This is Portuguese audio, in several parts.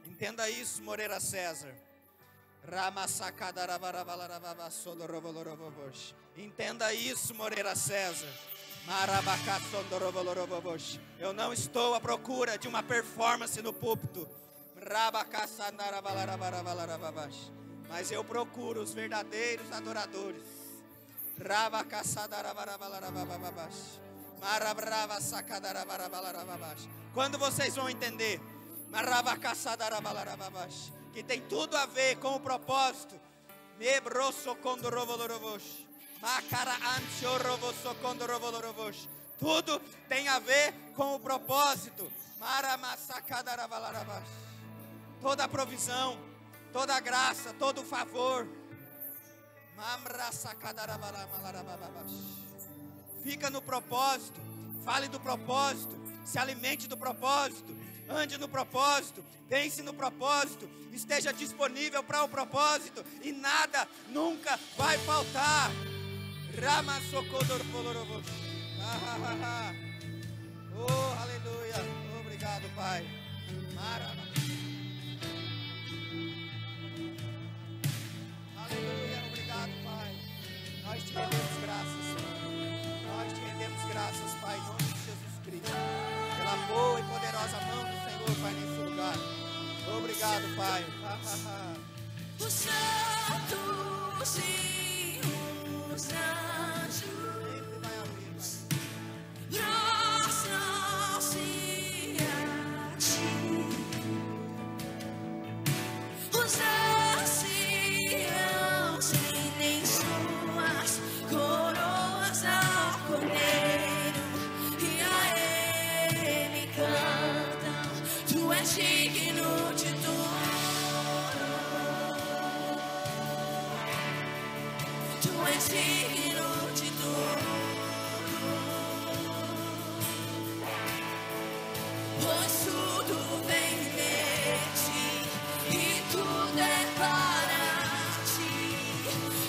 Entenda isso, Moreira César. Entenda isso, Moreira César. Eu não estou à procura de uma performance no púlpito, mas eu procuro os verdadeiros adoradores. Quando vocês vão entender que tem tudo a ver com o propósito, tudo tem a ver com o propósito. Toda a provisão, toda a graça, todo o favor, fica no propósito. Fale do propósito, se alimente do propósito, ande no propósito, pense no propósito, esteja disponível para o propósito e nada nunca vai faltar. Oh, aleluia. Obrigado, Pai. Aleluia, obrigado, Pai. Nós te rendemos graças, Senhor. Nós te rendemos graças, Pai, em nome de Jesus Cristo, pela boa e poderosa mão do Senhor, Pai, nesse lugar. Obrigado, Pai. O Santo, sim, os anjos prostram-se a ti. Os anciãos rendem suas coroas ao Cordeiro e a Ele cantam: Tu és digno de tudo, Tu és digno de tudo, pois tudo vem de ti e tudo é para ti.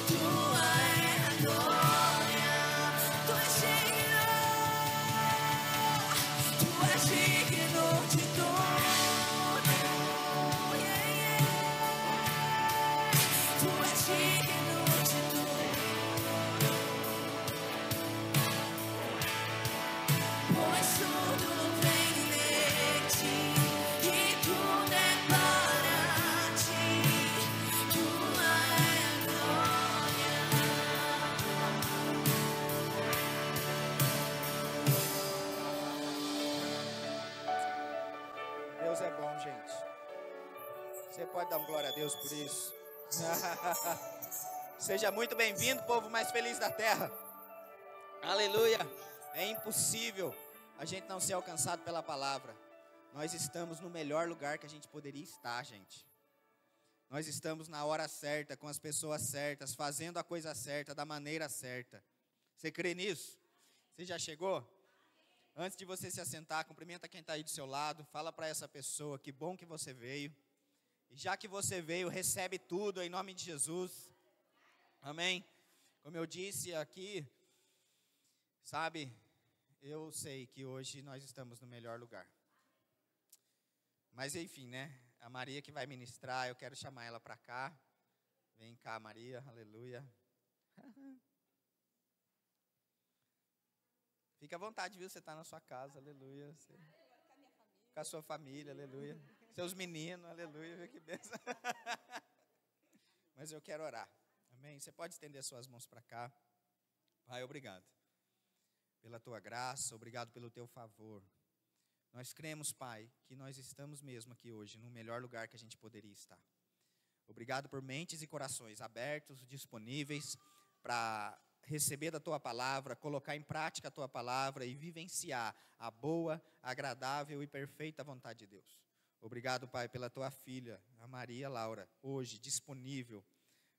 Tua é a glória, Tu és digno, Tu és digno de tudo, yeah, yeah. Tu és digno de tudo, pois tudo vem de ti e tudo é para ti. Tua é a glória. Deus é bom, gente. Você pode dar um glória a Deus por isso. Seja muito bem-vindo, povo mais feliz da terra. Aleluia. É impossível a gente não ser alcançado pela palavra. Nós estamos no melhor lugar que a gente poderia estar, gente. Nós estamos na hora certa, com as pessoas certas, fazendo a coisa certa, da maneira certa. Você crê nisso? Você já chegou? Antes de você se assentar, cumprimenta quem está aí do seu lado. Fala para essa pessoa, que bom que você veio. E já que você veio, recebe tudo em nome de Jesus. Amém? Como eu disse aqui, sabe, eu sei que hoje nós estamos no melhor lugar. Mas enfim, né? A Maria que vai ministrar, eu quero chamar ela para cá. Vem cá, Maria, aleluia. Fica à vontade, viu? Você está na sua casa, aleluia. Você... com a sua família, aleluia. Seus meninos, aleluia. Que bênção. Mas eu quero orar, amém? Você pode estender suas mãos para cá. Pai, obrigado pela tua graça, obrigado pelo teu favor. Nós cremos, Pai, que nós estamos mesmo aqui hoje no melhor lugar que a gente poderia estar. Obrigado por mentes e corações abertos, disponíveis para receber da tua palavra, colocar em prática a tua palavra e vivenciar a boa, agradável e perfeita vontade de Deus. Obrigado, Pai, pela tua filha, a Maria Laura, hoje disponível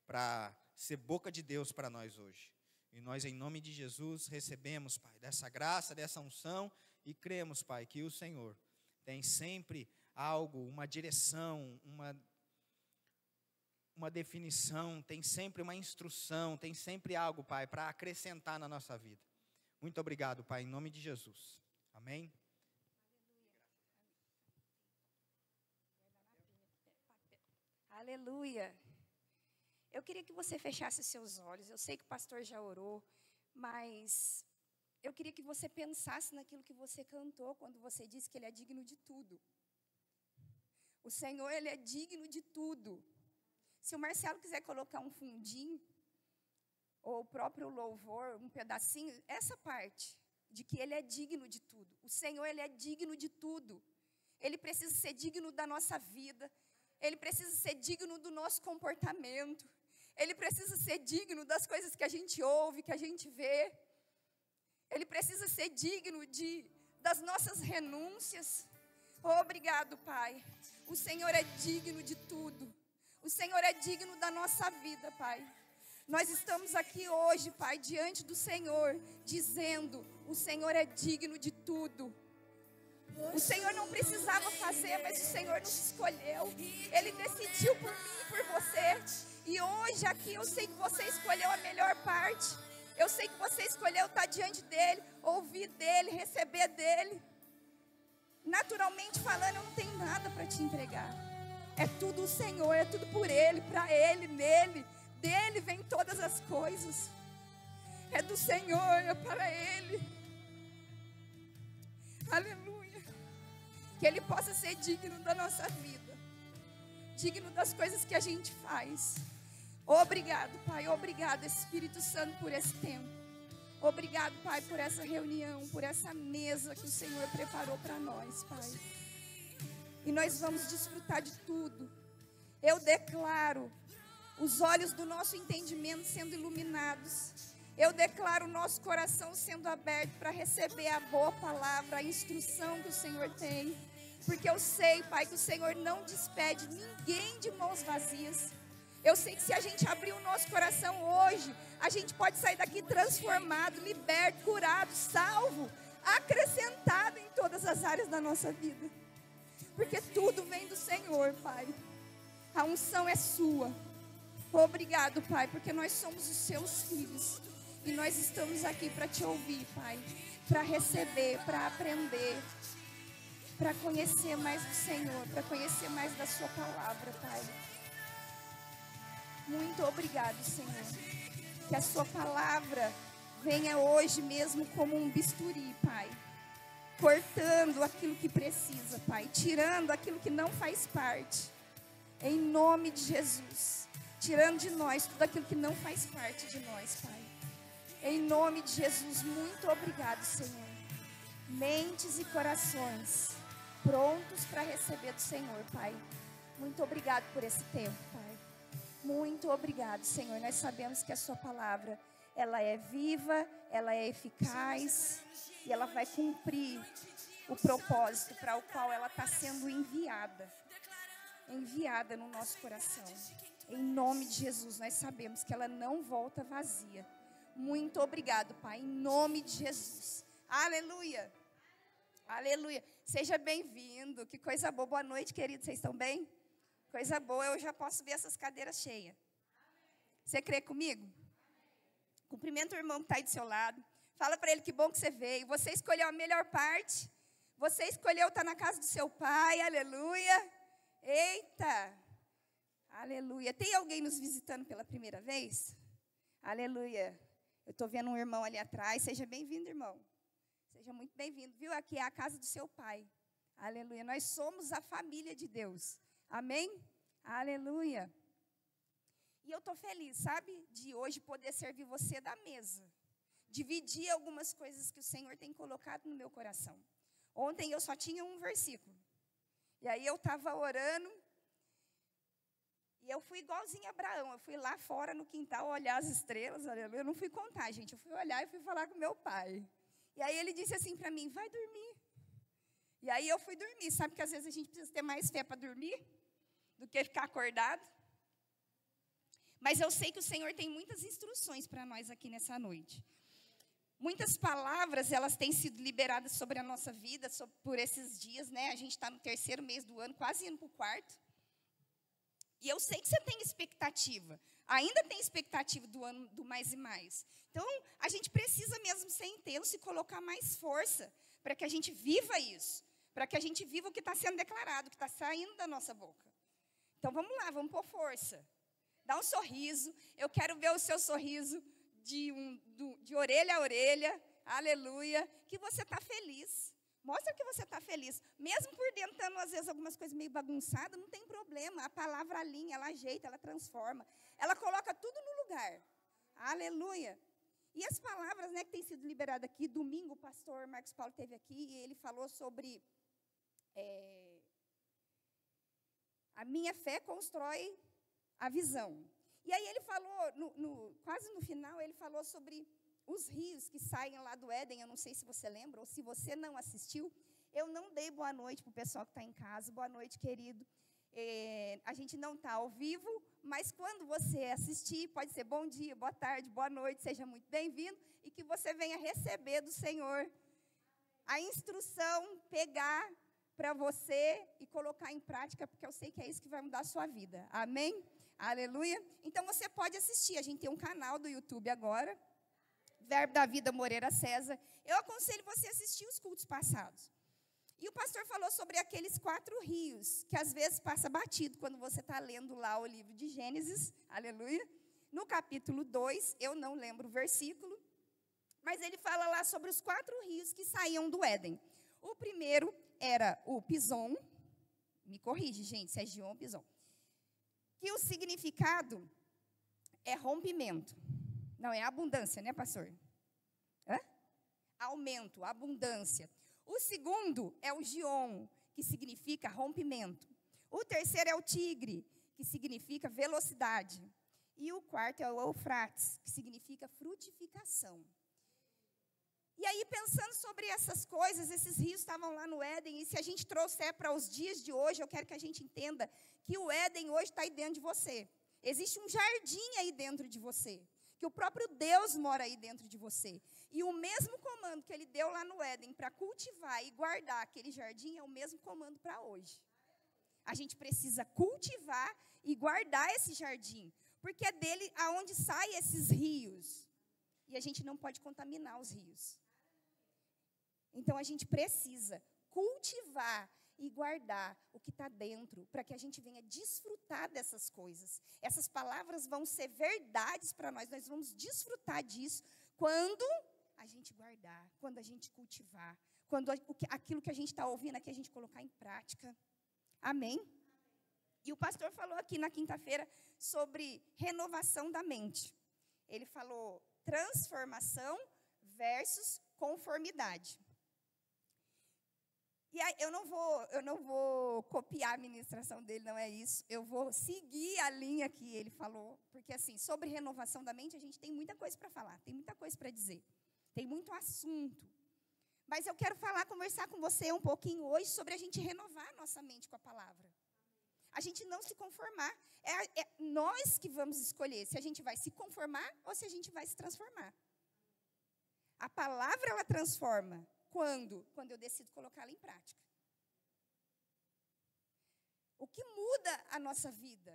para ser boca de Deus para nós hoje. E nós, em nome de Jesus, recebemos, Pai, dessa graça, dessa unção e cremos, Pai, que o Senhor tem sempre algo, uma direção, uma definição, tem sempre uma instrução, tem sempre algo, Pai, para acrescentar na nossa vida. Muito obrigado, Pai, em nome de Jesus. Amém? Aleluia. Eu queria que você fechasse seus olhos. Eu sei que o pastor já orou, mas eu queria que você pensasse naquilo que você cantou quando você disse que Ele é digno de tudo. O Senhor, Ele é digno de tudo. Se o Marcelo quiser colocar um fundinho, ou o próprio louvor, um pedacinho, essa parte, de que Ele é digno de tudo. O Senhor, Ele é digno de tudo. Ele precisa ser digno da nossa vida. Ele precisa ser digno do nosso comportamento. Ele precisa ser digno das coisas que a gente ouve, que a gente vê. Ele precisa ser digno das nossas renúncias. Obrigado, Pai. O Senhor é digno de tudo. O Senhor é digno da nossa vida, Pai. Nós estamos aqui hoje, Pai, diante do Senhor, dizendo: o Senhor é digno de tudo. O Senhor não precisava fazer, mas o Senhor nos escolheu. Ele decidiu por mim e por você. E hoje aqui eu sei que você escolheu a melhor parte. Eu sei que você escolheu estar diante dEle, ouvir dEle, receber dEle. Naturalmente falando, eu não tenho nada para te entregar. É tudo o Senhor, é tudo por Ele, para Ele, nele. Dele vem todas as coisas. É do Senhor, é para Ele. Aleluia. Que Ele possa ser digno da nossa vida. Digno das coisas que a gente faz. Obrigado, Pai. Obrigado, Espírito Santo, por esse tempo. Obrigado, Pai, por essa reunião, por essa mesa que o Senhor preparou para nós, Pai. E nós vamos desfrutar de tudo. Eu declaro os olhos do nosso entendimento sendo iluminados. Eu declaro o nosso coração sendo aberto para receber a boa palavra, a instrução que o Senhor tem. Porque eu sei, Pai, que o Senhor não despede ninguém de mãos vazias. Eu sei que se a gente abrir o nosso coração hoje, a gente pode sair daqui transformado, liberto, curado, salvo, acrescentado em todas as áreas da nossa vida. Porque tudo vem do Senhor, Pai. A unção é sua. Obrigado, Pai, porque nós somos os seus filhos. E nós estamos aqui para te ouvir, Pai. Para receber, para aprender. Para conhecer mais do Senhor. Para conhecer mais da sua palavra, Pai. Muito obrigado, Senhor. Que a sua palavra venha hoje mesmo como um bisturi, Pai. Cortando aquilo que precisa, Pai. Tirando aquilo que não faz parte. Em nome de Jesus. Tirando de nós tudo aquilo que não faz parte de nós, Pai. Em nome de Jesus, muito obrigado, Senhor. Mentes e corações prontos para receber do Senhor, Pai. Muito obrigado por esse tempo, Pai. Muito obrigado, Senhor. Nós sabemos que a sua palavra, ela é viva, ela é eficaz e ela vai cumprir o propósito para o qual ela está sendo enviada. Enviada no nosso coração. Em nome de Jesus, nós sabemos que ela não volta vazia. Muito obrigado, Pai, em nome de Jesus. Aleluia. Aleluia. Seja bem-vindo. Que coisa boa. Boa noite, queridos. Vocês estão bem? Coisa boa. Eu já posso ver essas cadeiras cheias. Você crê comigo? Cumprimenta o irmão que está aí do seu lado. Fala para ele que bom que você veio. Você escolheu a melhor parte. Você escolheu estar na casa do seu pai. Aleluia. Eita. Aleluia. Tem alguém nos visitando pela primeira vez? Aleluia. Eu estou vendo um irmão ali atrás. Seja bem-vindo, irmão. Seja muito bem-vindo. Viu? Aqui é a casa do seu pai. Aleluia. Nós somos a família de Deus. Amém? Aleluia. E eu estou feliz, sabe? De hoje poder servir você da mesa. Dividir algumas coisas que o Senhor tem colocado no meu coração. Ontem eu só tinha um versículo. E aí eu estava orando. E eu fui igualzinho a Abraão. Eu fui lá fora no quintal olhar as estrelas. Eu não fui contar, gente. Eu fui olhar e fui falar com meu pai. E aí ele disse assim para mim, vai dormir. E aí eu fui dormir. Sabe que às vezes a gente precisa ter mais fé para dormir do que ficar acordado? Mas eu sei que o Senhor tem muitas instruções para nós aqui nessa noite. Muitas palavras, elas têm sido liberadas sobre a nossa vida por esses dias, né? A gente está no 3º mês do ano, quase indo para o 4º. E eu sei que você tem expectativa. Ainda tem expectativa do ano do mais e mais. Então, a gente precisa mesmo ser intenso e colocar mais força para que a gente viva isso. Para que a gente viva o que está sendo declarado, o que está saindo da nossa boca. Então, vamos lá, vamos pôr força. Dá um sorriso. Eu quero ver o seu sorriso de orelha a orelha. Aleluia. Que você está feliz. Mostra que você está feliz. Mesmo por dentro, estando, às vezes, algumas coisas meio bagunçadas, não tem problema. A palavra alinha, ela ajeita, ela transforma. Ela coloca tudo no lugar. Aleluia. E as palavras, né, que têm sido liberadas aqui. Domingo, o pastor Marcos Paulo esteve aqui e ele falou sobre... a minha fé constrói a visão. E aí ele falou, quase no final, ele falou sobre os rios que saem lá do Éden. Eu não sei se você lembra, ou se você não assistiu. Eu não dei boa noite para o pessoal que está em casa. Boa noite, querido. A gente não está ao vivo, mas quando você assistir, pode ser bom dia, boa tarde, boa noite, seja muito bem-vindo, e que você venha receber do Senhor a instrução, pegar para você e colocar em prática, porque eu sei que é isso que vai mudar a sua vida. Amém? Aleluia. Então, você pode assistir. A gente tem um canal do YouTube agora, Verbo da Vida Moreira César. Eu aconselho você a assistir os cultos passados. E o pastor falou sobre aqueles 4 rios, que às vezes passa batido quando você está lendo lá o livro de Gênesis. Aleluia. No capítulo 2, eu não lembro o versículo, mas ele fala lá sobre os 4 rios que saíam do Éden. O primeiro era o Pison. Me corrige, gente, se é Gion ou Pison. Que o significado é rompimento. Não, é abundância, né, pastor? Hã? Aumento, abundância. O segundo é o Gion, que significa rompimento. O terceiro é o Tigre, que significa velocidade. E o quarto é o Eufrates, que significa frutificação. E aí, pensando sobre essas coisas, esses rios estavam lá no Éden, e se a gente trouxer para os dias de hoje, eu quero que a gente entenda que o Éden hoje está aí dentro de você. Existe um jardim aí dentro de você, que o próprio Deus mora aí dentro de você. E o mesmo comando que ele deu lá no Éden para cultivar e guardar aquele jardim é o mesmo comando para hoje. A gente precisa cultivar e guardar esse jardim, porque é dele aonde saem esses rios. E a gente não pode contaminar os rios. Então, a gente precisa cultivar e guardar o que está dentro, para que a gente venha desfrutar dessas coisas. Essas palavras vão ser verdades para nós vamos desfrutar disso quando a gente guardar, quando a gente cultivar, quando aquilo que a gente está ouvindo aqui a gente colocar em prática. Amém? E o pastor falou aqui na quinta-feira sobre renovação da mente. Ele falou transformação versus conformidade. E aí, eu não vou copiar a ministração dele, não é isso. Eu vou seguir a linha que ele falou, porque assim, sobre renovação da mente, a gente tem muita coisa para falar, tem muita coisa para dizer, tem muito assunto. Mas eu quero conversar com você um pouquinho hoje sobre a gente renovar a nossa mente com a palavra. A gente não se conformar. É nós que vamos escolher se a gente vai se conformar ou se a gente vai se transformar. A palavra, ela transforma. Quando? Quando eu decido colocá-la em prática. O que muda a nossa vida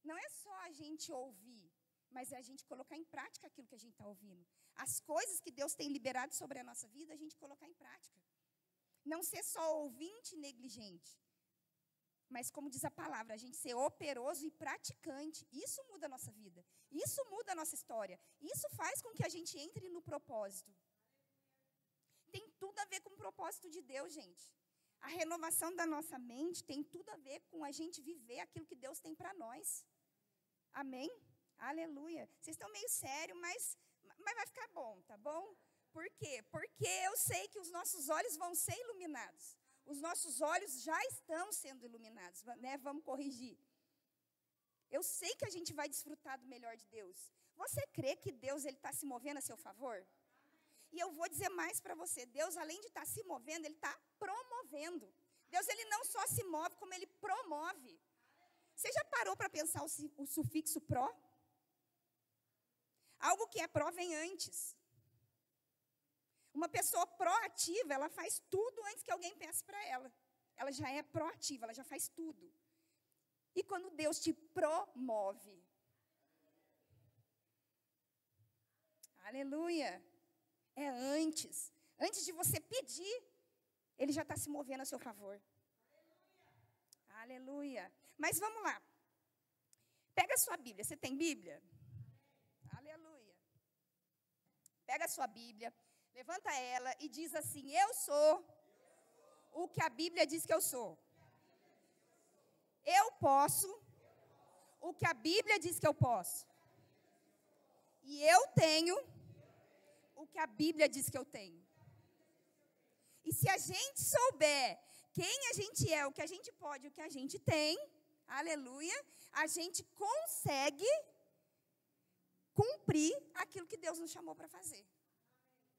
não é só a gente ouvir, mas é a gente colocar em prática aquilo que a gente está ouvindo. As coisas que Deus tem liberado sobre a nossa vida, a gente colocar em prática. Não ser só ouvinte negligente, mas como diz a palavra, a gente ser operoso e praticante. Isso muda a nossa vida. Isso muda a nossa história. Isso faz com que a gente entre no propósito. Tem tudo a ver com o propósito de Deus, gente. A renovação da nossa mente tem tudo a ver com a gente viver aquilo que Deus tem para nós. Amém? Aleluia. Vocês estão meio sérios, mas vai ficar bom, tá bom? Por quê? Porque eu sei que os nossos olhos vão ser iluminados. Os nossos olhos já estão sendo iluminados, né? Vamos corrigir. Eu sei que a gente vai desfrutar do melhor de Deus. Você crê que Deus está se movendo a seu favor? E eu vou dizer mais para você. Deus, além de estar se movendo, Ele está promovendo. Deus, Ele não só se move, como Ele promove. Você já parou para pensar o sufixo pró? Algo que é pró vem antes. Uma pessoa proativa, ela faz tudo antes que alguém peça para ela. Ela já é proativa, ela já faz tudo. E quando Deus te promove, aleluia, é antes. Antes de você pedir, Ele já está se movendo a seu favor. Aleluia. Mas vamos lá. Pega a sua Bíblia. Você tem Bíblia? Aleluia. Pega a sua Bíblia, levanta ela e diz assim: eu sou o que a Bíblia diz que eu sou. Eu posso o que a Bíblia diz que eu posso. E eu tenho o que a Bíblia diz que eu tenho. E se a gente souber quem a gente é, o que a gente pode, o que a gente tem, aleluia, a gente consegue cumprir aquilo que Deus nos chamou para fazer.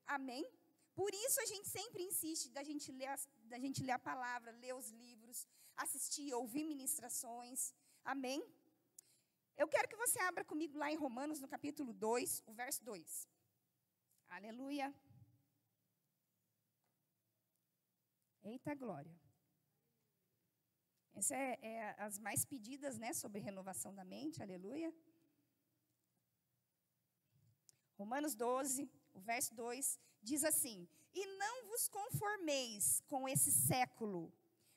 Amém? Por isso a gente sempre insiste da gente ler a palavra, ler os livros, assistir, ouvir ministrações. Amém? Eu quero que você abra comigo lá em Romanos, no capítulo 2, o verso 2. Aleluia. Eita glória. Essa é as mais pedidas, né, sobre renovação da mente, aleluia. Romanos 12, o verso 2, diz assim: e não vos conformeis com esse século,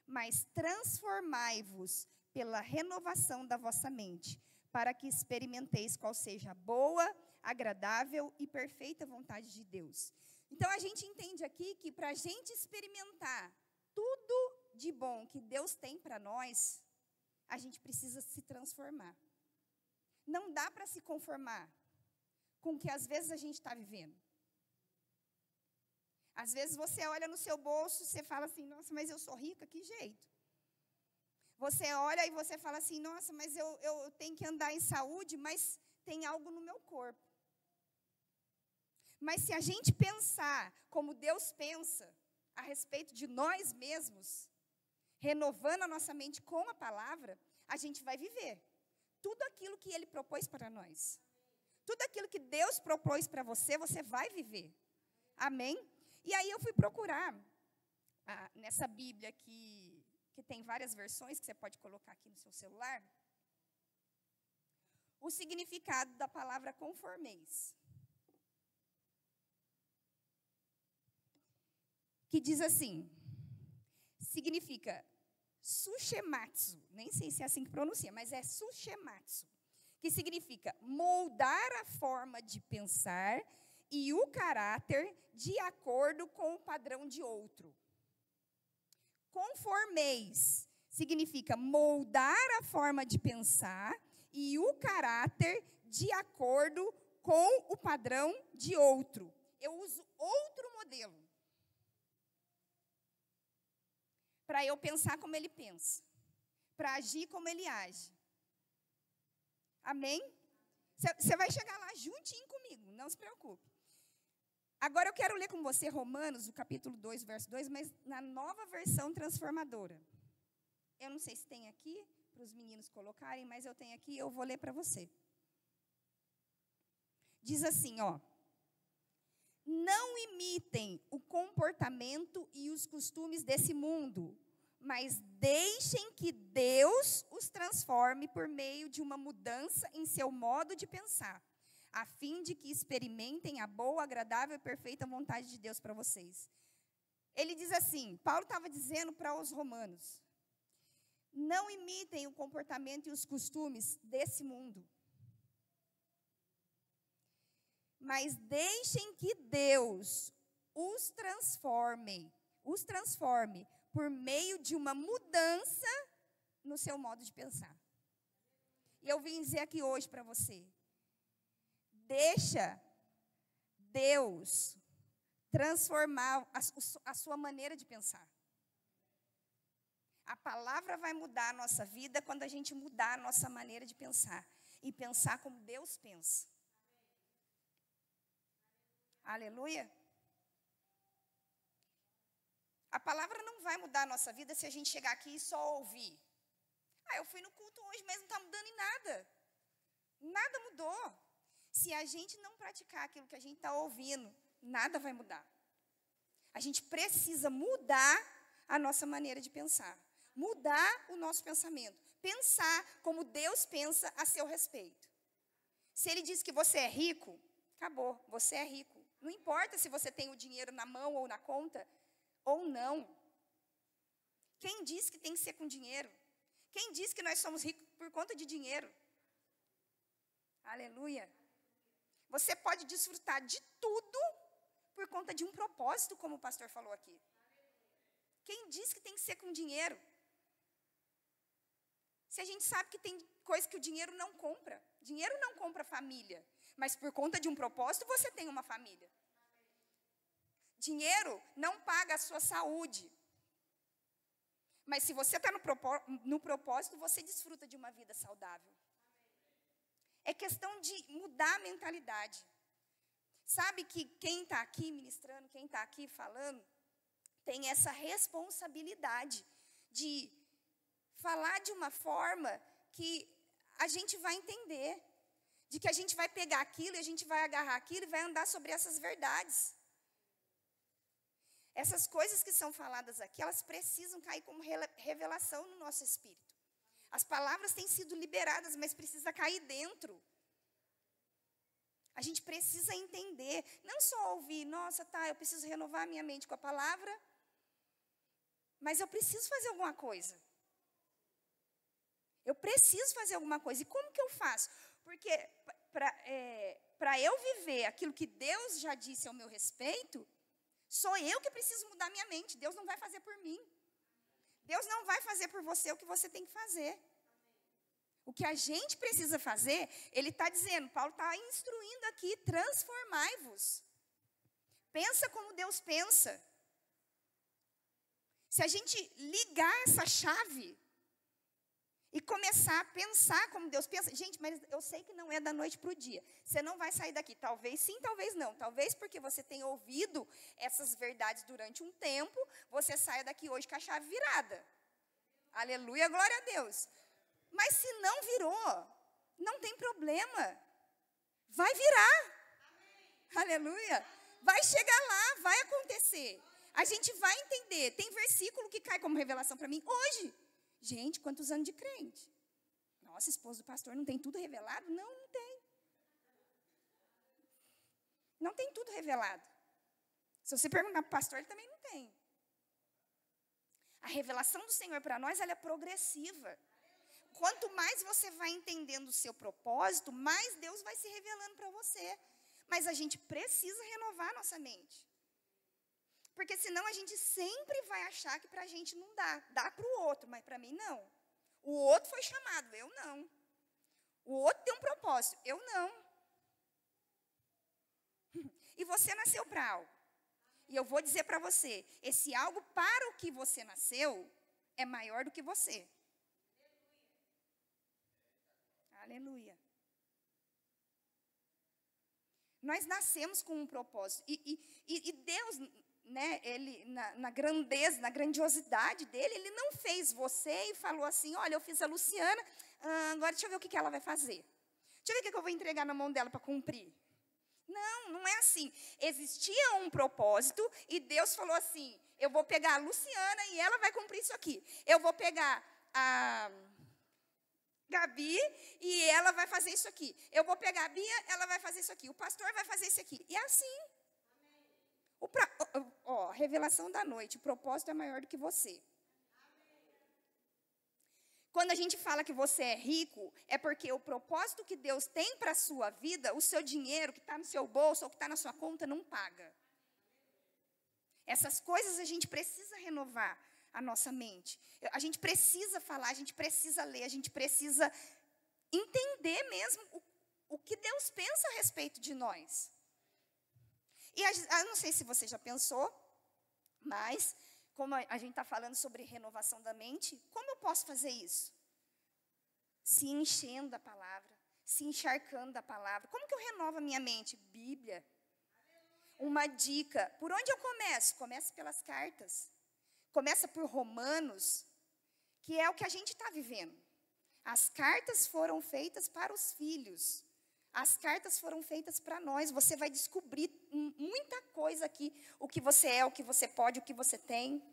mas transformai-vos pela renovação da vossa mente, para que experimenteis qual seja a boa, agradável e perfeita vontade de Deus. Então, a gente entende aqui que para a gente experimentar tudo de bom que Deus tem para nós, a gente precisa se transformar. Não dá para se conformar com o que às vezes a gente está vivendo. Às vezes você olha no seu bolso, você fala assim: nossa, mas eu sou rica, que jeito. Você olha e você fala assim: nossa, mas eu tenho que andar em saúde, mas tem algo no meu corpo. Mas se a gente pensar como Deus pensa a respeito de nós mesmos, renovando a nossa mente com a palavra, a gente vai viver tudo aquilo que Ele propôs para nós. Tudo aquilo que Deus propôs para você, você vai viver. Amém? E aí eu fui procurar nessa Bíblia que tem várias versões, que você pode colocar aqui no seu celular, o significado da palavra conformeis. Que diz assim, significa sushematsu, nem sei se é assim que pronuncia, mas é sushematsu, que significa moldar a forma de pensar e o caráter de acordo com o padrão de outro. Conformeis significa moldar a forma de pensar e o caráter de acordo com o padrão de outro. Eu uso outro modelo para eu pensar como ele pensa, para agir como ele age. Amém? Você vai chegar lá juntinho comigo, não se preocupe. Agora eu quero ler com você Romanos, o capítulo 2, verso 2, mas na nova versão transformadora. Eu não sei se tem aqui, para os meninos colocarem, mas eu tenho aqui, eu vou ler para você. Diz assim, ó: não imitem o comportamento e os costumes desse mundo, mas deixem que Deus os transforme por meio de uma mudança em seu modo de pensar, a fim de que experimentem a boa, agradável e perfeita vontade de Deus para vocês. Ele diz assim, Paulo estava dizendo para os romanos: não imitem o comportamento e os costumes desse mundo, mas deixem que Deus os transforme por meio de uma mudança no seu modo de pensar. E eu vim dizer aqui hoje para você: deixa Deus transformar a sua maneira de pensar. A palavra vai mudar a nossa vida quando a gente mudar a nossa maneira de pensar e pensar como Deus pensa. Aleluia. A palavra não vai mudar a nossa vida se a gente chegar aqui e só ouvir. Eu fui no culto hoje, mas não está mudando em nada. Nada mudou. Se a gente não praticar aquilo que a gente está ouvindo, nada vai mudar. A gente precisa mudar a nossa maneira de pensar. Mudar o nosso pensamento. Pensar como Deus pensa a seu respeito. Se Ele diz que você é rico, acabou, você é rico. Não importa se você tem o dinheiro na mão ou na conta, ou não. Quem diz que tem que ser com dinheiro? Quem diz que nós somos ricos por conta de dinheiro? Aleluia. Você pode desfrutar de tudo por conta de um propósito, como o pastor falou aqui. Quem diz que tem que ser com dinheiro? Se a gente sabe que tem coisa que o dinheiro não compra. Dinheiro não compra família. Mas por conta de um propósito, você tem uma família. Dinheiro não paga a sua saúde. Mas se você está no propósito, você desfruta de uma vida saudável. É questão de mudar a mentalidade. Sabe que quem está aqui ministrando, quem está aqui falando, tem essa responsabilidade de falar de uma forma que a gente vai entender. De que a gente vai pegar aquilo e a gente vai agarrar aquilo e vai andar sobre essas verdades. Essas coisas que são faladas aqui, elas precisam cair como revelação no nosso espírito. As palavras têm sido liberadas, mas precisa cair dentro. A gente precisa entender, não só ouvir, nossa, tá, eu preciso renovar a minha mente com a palavra, mas eu preciso fazer alguma coisa. Eu preciso fazer alguma coisa. E como que eu faço? Porque para eu viver aquilo que Deus já disse ao meu respeito, sou eu que preciso mudar minha mente. Deus não vai fazer por mim. Deus não vai fazer por você o que você tem que fazer. O que a gente precisa fazer, ele está dizendo, Paulo está instruindo aqui, transformai-vos. Pensa como Deus pensa. Se a gente ligar essa chave e começar a pensar como Deus pensa, gente, mas eu sei que não é da noite para o dia. Você não vai sair daqui, talvez sim, talvez não. Talvez porque você tenha ouvido essas verdades durante um tempo, você saia daqui hoje com a chave virada. Aleluia, glória a Deus. Mas se não virou, não tem problema. Vai virar. Aleluia. Vai chegar lá, vai acontecer. A gente vai entender. Tem versículo que cai como revelação para mim hoje. Gente, quantos anos de crente? Nossa, esposo do pastor não tem tudo revelado? Não, não tem. Não tem tudo revelado. Se você perguntar para o pastor, ele também não tem. A revelação do Senhor para nós, ela é progressiva. Quanto mais você vai entendendo o seu propósito, mais Deus vai se revelando para você. Mas a gente precisa renovar a nossa mente. Porque senão a gente sempre vai achar que para a gente não dá. Dá para o outro, mas para mim não. O outro foi chamado, eu não. O outro tem um propósito, eu não. E você nasceu para algo. E eu vou dizer para você, esse algo para o que você nasceu é maior do que você. Aleluia. Nós nascemos com um propósito. E Deus, né, ele, na grandeza, na grandiosidade dele, ele não fez você e falou assim, olha, eu fiz a Luciana, agora deixa eu ver o que ela vai fazer. Deixa eu ver o que eu vou entregar na mão dela para cumprir. Não, não é assim. Existia um propósito e Deus falou assim, eu vou pegar a Luciana e ela vai cumprir isso aqui. Eu vou pegar a Gabi e ela vai fazer isso aqui. Eu vou pegar a Bia, ela vai fazer isso aqui. O pastor vai fazer isso aqui. E é assim. Revelação da noite. O propósito é maior do que você. Quando a gente fala que você é rico, é porque o propósito que Deus tem para a sua vida, o seu dinheiro que está no seu bolso ou que está na sua conta, não paga. Essas coisas a gente precisa renovar a nossa mente. A gente precisa falar, a gente precisa ler, a gente precisa entender mesmo o que Deus pensa a respeito de nós. E eu não sei se você já pensou, mas como a gente está falando sobre renovação da mente, como eu posso fazer isso? Se enchendo da palavra, se encharcando da palavra. Como que eu renovo a minha mente? Bíblia. Uma dica. Por onde eu começo? Comece pelas cartas. Começa por Romanos, que é o que a gente está vivendo. As cartas foram feitas para os filhos. As cartas foram feitas para nós. Você vai descobrir muita coisa aqui. O que você é, o que você pode, o que você tem.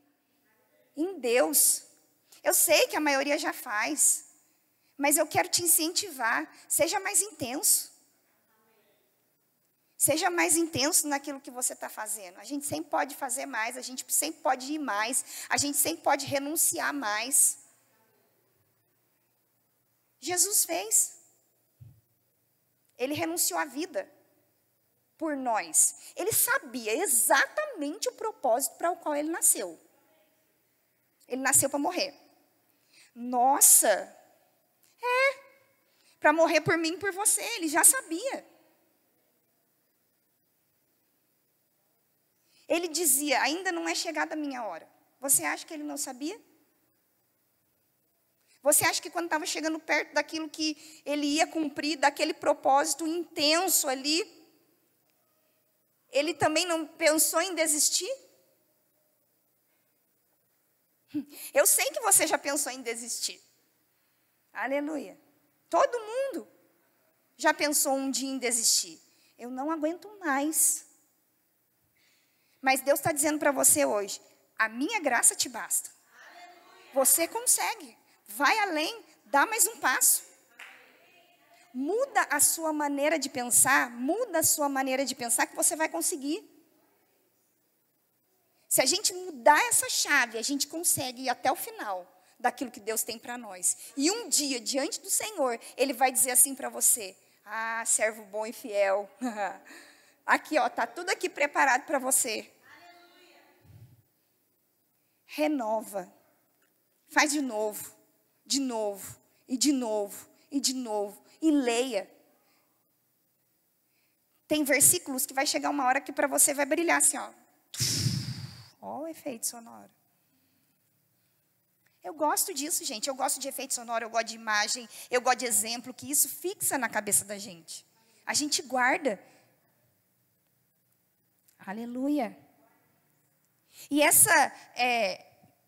Em Deus. Eu sei que a maioria já faz. Mas eu quero te incentivar. Seja mais intenso. Seja mais intenso naquilo que você está fazendo. A gente sempre pode fazer mais. A gente sempre pode ir mais. A gente sempre pode renunciar mais. Jesus fez. Ele renunciou à vida por nós. Ele sabia exatamente o propósito para o qual ele nasceu. Ele nasceu para morrer. Nossa! Para morrer por mim e por você. Ele já sabia. Ele dizia, ainda não é chegada a minha hora. Você acha que ele não sabia? Você acha que quando estava chegando perto daquilo que ele ia cumprir, daquele propósito intenso ali, ele também não pensou em desistir? Eu sei que você já pensou em desistir. Aleluia. Todo mundo já pensou um dia em desistir. Eu não aguento mais. Mas Deus está dizendo para você hoje, a minha graça te basta. Você consegue. Vai além, dá mais um passo. Muda a sua maneira de pensar, que você vai conseguir. Se a gente mudar essa chave, a gente consegue ir até o final daquilo que Deus tem para nós. E um dia, diante do Senhor, Ele vai dizer assim para você, servo bom e fiel. Aqui, ó, tá tudo aqui preparado para você. Renova. Faz de novo. De novo, e de novo, e de novo, e leia. Tem versículos que vai chegar uma hora que para você vai brilhar assim, ó. Ó o efeito sonoro. Eu gosto disso, gente. Eu gosto de efeito sonoro, eu gosto de imagem, eu gosto de exemplo, que isso fixa na cabeça da gente. A gente guarda. Aleluia. E essa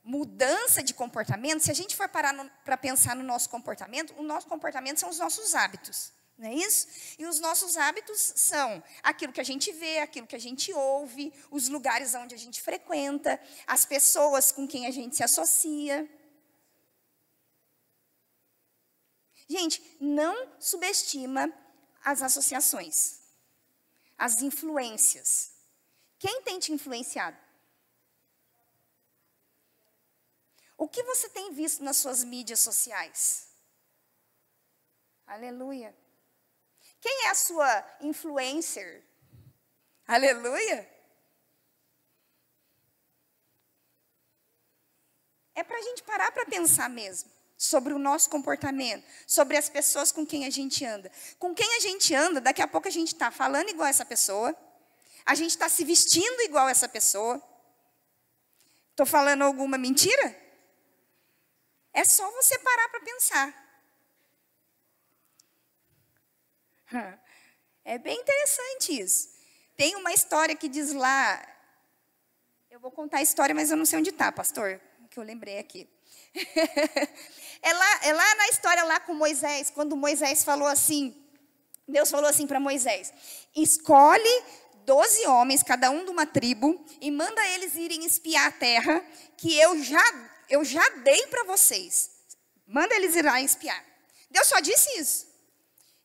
mudança de comportamento, se a gente for parar para pensar no nosso comportamento, o nosso comportamento são os nossos hábitos, não é isso? E os nossos hábitos são aquilo que a gente vê, aquilo que a gente ouve, os lugares onde a gente frequenta, as pessoas com quem a gente se associa. Gente, não subestima as associações, as influências. Quem tem te influenciado? O que você tem visto nas suas mídias sociais? Aleluia. Quem é a sua influencer? Aleluia. É para a gente parar para pensar mesmo sobre o nosso comportamento, sobre as pessoas com quem a gente anda. Com quem a gente anda, daqui a pouco a gente está falando igual essa pessoa, a gente está se vestindo igual essa pessoa. Estou falando alguma mentira? É só você parar para pensar. É bem interessante isso. Tem uma história que diz lá... Eu vou contar a história, mas eu não sei onde está, pastor. Que eu lembrei aqui. É lá na história lá com Moisés, quando Moisés falou assim... Deus falou assim para Moisés: escolhe 12 homens, cada um de uma tribo, e manda eles irem espiar a terra, que eu já dei para vocês. Manda eles ir lá espiar. Deus só disse isso.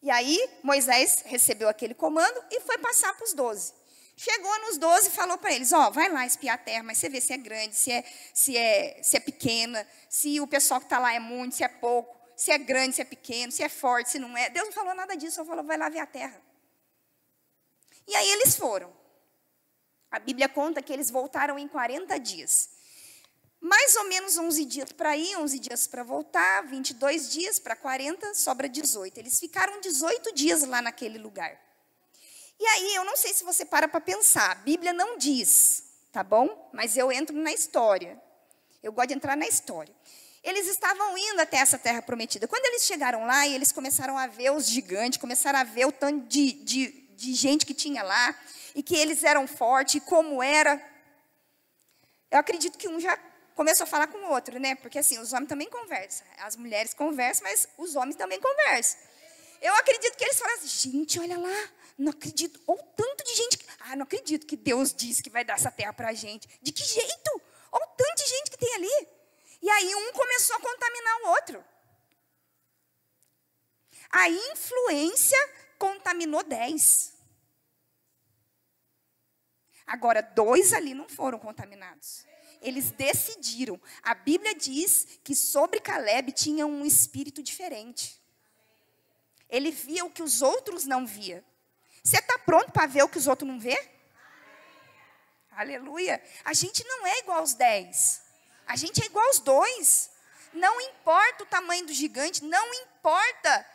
E aí, Moisés recebeu aquele comando e foi passar para os 12. Chegou nos 12 e falou para eles, vai lá espiar a terra, mas você vê se é grande, se é pequena, se o pessoal que está lá é muito, se é pouco, se é grande, se é pequeno, se é forte, se não é. Deus não falou nada disso, só falou, vai lá ver a terra. E aí eles foram. A Bíblia conta que eles voltaram em 40 dias. Mais ou menos 11 dias para ir, 11 dias para voltar, 22 dias para 40, sobra 18. Eles ficaram 18 dias lá naquele lugar. E aí, eu não sei se você para pensar, a Bíblia não diz, tá bom? Mas eu entro na história. Eu gosto de entrar na história. Eles estavam indo até essa terra prometida. Quando eles chegaram lá, e eles começaram a ver os gigantes, começaram a ver o tanto de gente que tinha lá, e que eles eram fortes, e como era. Eu acredito que um já começou a falar com o outro, né? Porque assim, os homens também conversam. As mulheres conversam, mas os homens também conversam. Eu acredito que eles falaram assim, gente, olha lá, não acredito. Ou tanto de gente, não acredito que Deus disse que vai dar essa terra para a gente. De que jeito? Olha o tanto de gente que tem ali. E aí um começou a contaminar o outro. A influência contaminou 10. Agora, 2 ali não foram contaminados. Eles decidiram. A Bíblia diz que sobre Caleb tinha um espírito diferente. Ele via o que os outros não viam. Você está pronto para ver o que os outros não vê? Aleluia. A gente não é igual aos 10. A gente é igual aos 2. Não importa o tamanho do gigante, não importa.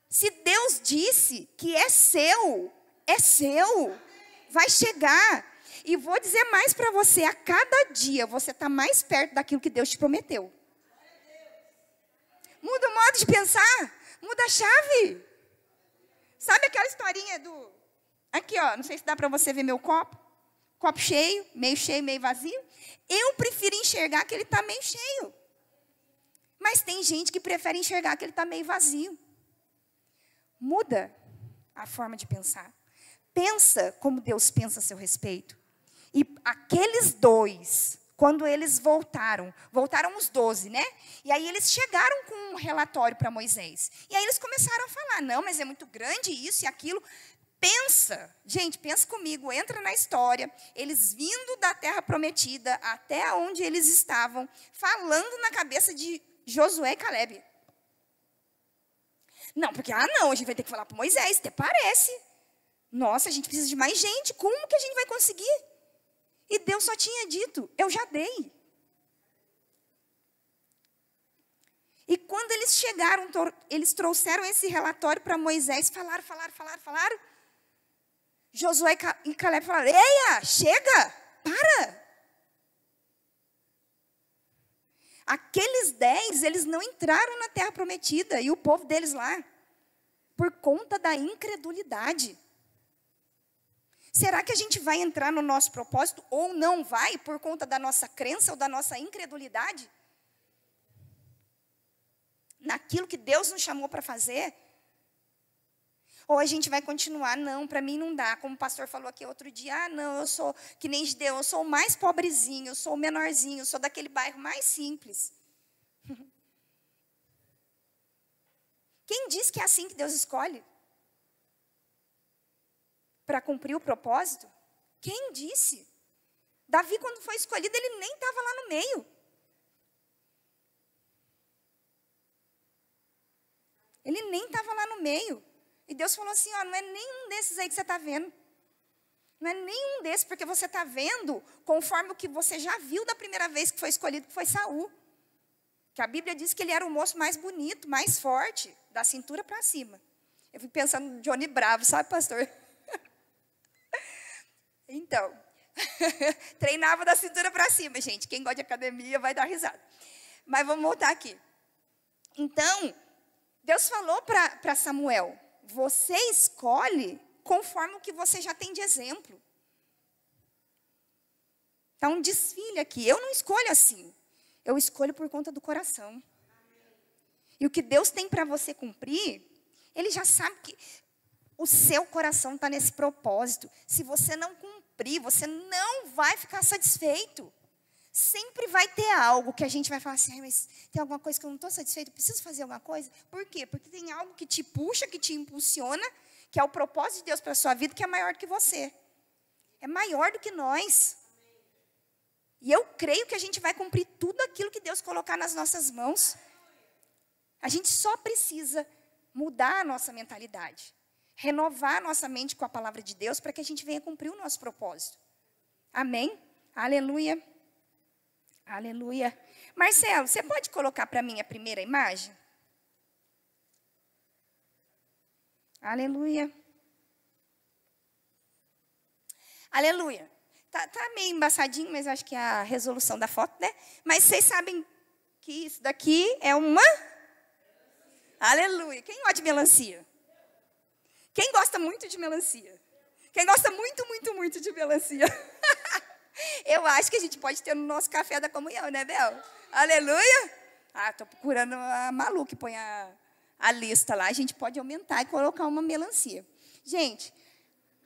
Se Deus disse que é seu, vai chegar. E vou dizer mais para você, a cada dia você está mais perto daquilo que Deus te prometeu. Muda o modo de pensar, muda a chave. Sabe aquela historinha do... Aqui, ó, não sei se dá para você ver meu copo. Copo cheio, meio vazio. Eu prefiro enxergar que ele está meio cheio. Mas tem gente que prefere enxergar que ele está meio vazio. Muda a forma de pensar. Pensa como Deus pensa a seu respeito. E aqueles 2, quando eles voltaram os 12, né? E aí eles chegaram com um relatório para Moisés. E aí eles começaram a falar, não, mas é muito grande isso e aquilo. Pensa, gente, pensa comigo, entra na história. Eles vindo da terra prometida até onde eles estavam, falando na cabeça de Josué e Caleb. Não, porque, não, a gente vai ter que falar para Moisés, até parece. Nossa, a gente precisa de mais gente, como que a gente vai conseguir? E Deus só tinha dito, eu já dei. E quando eles chegaram, eles trouxeram esse relatório para Moisés, falaram. Josué e Caleb falaram, eia, chega, para. Aqueles 10, eles não entraram na terra prometida, e o povo deles lá, por conta da incredulidade. Será que a gente vai entrar no nosso propósito ou não vai por conta da nossa crença ou da nossa incredulidade? Naquilo que Deus nos chamou para fazer? Ou a gente vai continuar, não, para mim não dá. Como o pastor falou aqui outro dia, não, eu sou que nem Gideão, eu sou o mais pobrezinho, eu sou o menorzinho, eu sou daquele bairro mais simples. Quem diz que é assim que Deus escolhe? Para cumprir o propósito? Quem disse? Davi, quando foi escolhido, ele nem estava lá no meio. Ele nem estava lá no meio. E Deus falou assim, não é nenhum desses aí que você está vendo. Não é nenhum desses, porque você está vendo conforme o que você já viu da primeira vez que foi escolhido, que foi Saul. Que a Bíblia diz que ele era o moço mais bonito, mais forte, da cintura para cima. Eu fico pensando no Johnny Bravo, sabe, pastor? Então, treinava da cintura para cima, gente. Quem gosta de academia vai dar risada. Mas vamos voltar aqui. Então, Deus falou para Samuel, você escolhe conforme o que você já tem de exemplo. Está um desfile aqui. Eu não escolho assim. Eu escolho por conta do coração. E o que Deus tem para você cumprir, Ele já sabe que o seu coração está nesse propósito. Se você não cumprir, você não vai ficar satisfeito. Sempre vai ter algo que a gente vai falar assim, mas tem alguma coisa que eu não estou satisfeito, preciso fazer alguma coisa? Por quê? Porque tem algo que te puxa, que te impulsiona, que é o propósito de Deus para a sua vida, que é maior do que você. É maior do que nós. E eu creio que a gente vai cumprir tudo aquilo que Deus colocar nas nossas mãos. A gente só precisa mudar a nossa mentalidade. Renovar a nossa mente com a palavra de Deus para que a gente venha cumprir o nosso propósito. Amém? Aleluia. Aleluia. Marcelo, você pode colocar para mim a primeira imagem? Aleluia. Aleluia. Tá meio embaçadinho, mas acho que é a resolução da foto, né? Mas vocês sabem que isso daqui é uma... Aleluia. Quem gosta de melancia? Quem gosta muito de melancia? Quem gosta muito, muito, muito de melancia? Eu acho que a gente pode ter no nosso café da comunhão, né, Bel? Aleluia. Estou procurando a Malu que põe a a lista lá. A gente pode aumentar e colocar uma melancia. Gente,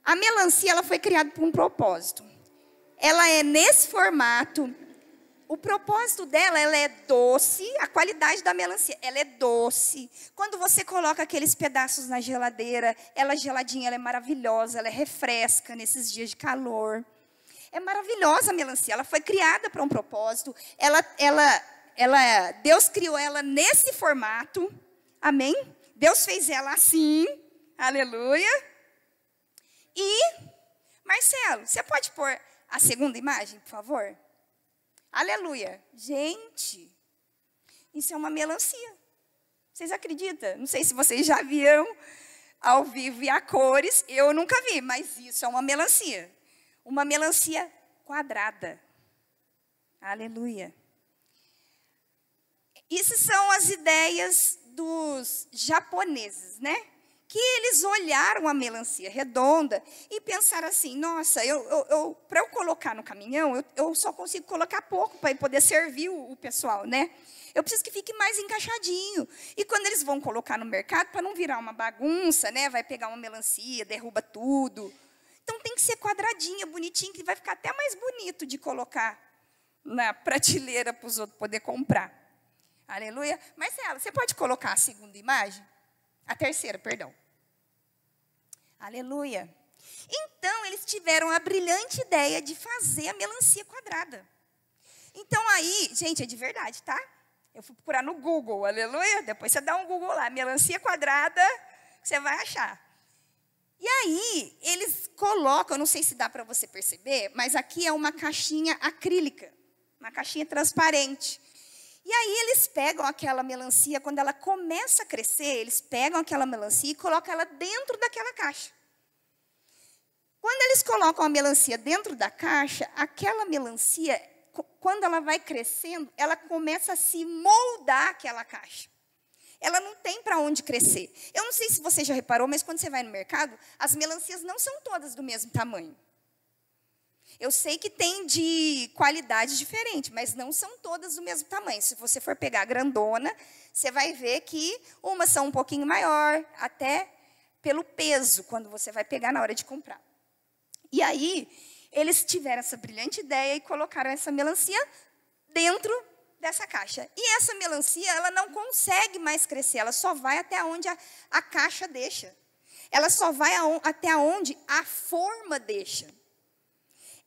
a melancia ela foi criada por um propósito. Ela é nesse formato. O propósito dela, ela é doce, a qualidade da melancia, ela é doce. Quando você coloca aqueles pedaços na geladeira, ela geladinha, ela é maravilhosa, ela refresca nesses dias de calor. É maravilhosa a melancia, ela foi criada para um propósito. Deus criou ela nesse formato, amém? Deus fez ela assim, aleluia. E, Marcelo, você pode pôr a segunda imagem, por favor? Aleluia. Gente, isso é uma melancia. Vocês acreditam? Não sei se vocês já viram ao vivo e a cores. Eu nunca vi, mas isso é uma melancia. Uma melancia quadrada. Aleluia. Isso são as ideias dos japoneses, né? Que eles olharam a melancia redonda e pensaram assim, nossa, para eu colocar no caminhão, eu só consigo colocar pouco para poder servir o pessoal, né? Eu preciso que fique mais encaixadinho. E quando eles vão colocar no mercado, para não virar uma bagunça, né? Vai pegar uma melancia, derruba tudo. Então tem que ser quadradinha, bonitinho, que vai ficar até mais bonito de colocar na prateleira para os outros poderem comprar. Aleluia. Marcela, você pode colocar a segunda imagem? A terceira, perdão. Aleluia. Então, eles tiveram a brilhante ideia de fazer a melancia quadrada. Então, aí, gente, é de verdade, tá? Eu fui procurar no Google, aleluia. Depois você dá um Google lá, melancia quadrada, você vai achar. E aí, eles colocam, eu não sei se dá para você perceber, mas aqui é uma caixinha acrílica, uma caixinha transparente. E aí eles pegam aquela melancia, quando ela começa a crescer, eles pegam aquela melancia e colocam ela dentro daquela caixa. Quando eles colocam a melancia dentro da caixa, aquela melancia, quando ela vai crescendo, ela começa a se moldar aquela caixa. Ela não tem para onde crescer. Eu não sei se você já reparou, mas quando você vai no mercado, as melancias não são todas do mesmo tamanho. Eu sei que tem de qualidade diferente, mas não são todas do mesmo tamanho. Se você for pegar a grandona, você vai ver que umas são um pouquinho maior, até pelo peso, quando você vai pegar na hora de comprar. E aí, eles tiveram essa brilhante ideia e colocaram essa melancia dentro dessa caixa. E essa melancia, ela não consegue mais crescer, ela só vai até onde a caixa deixa. Ela só vai até onde a forma deixa.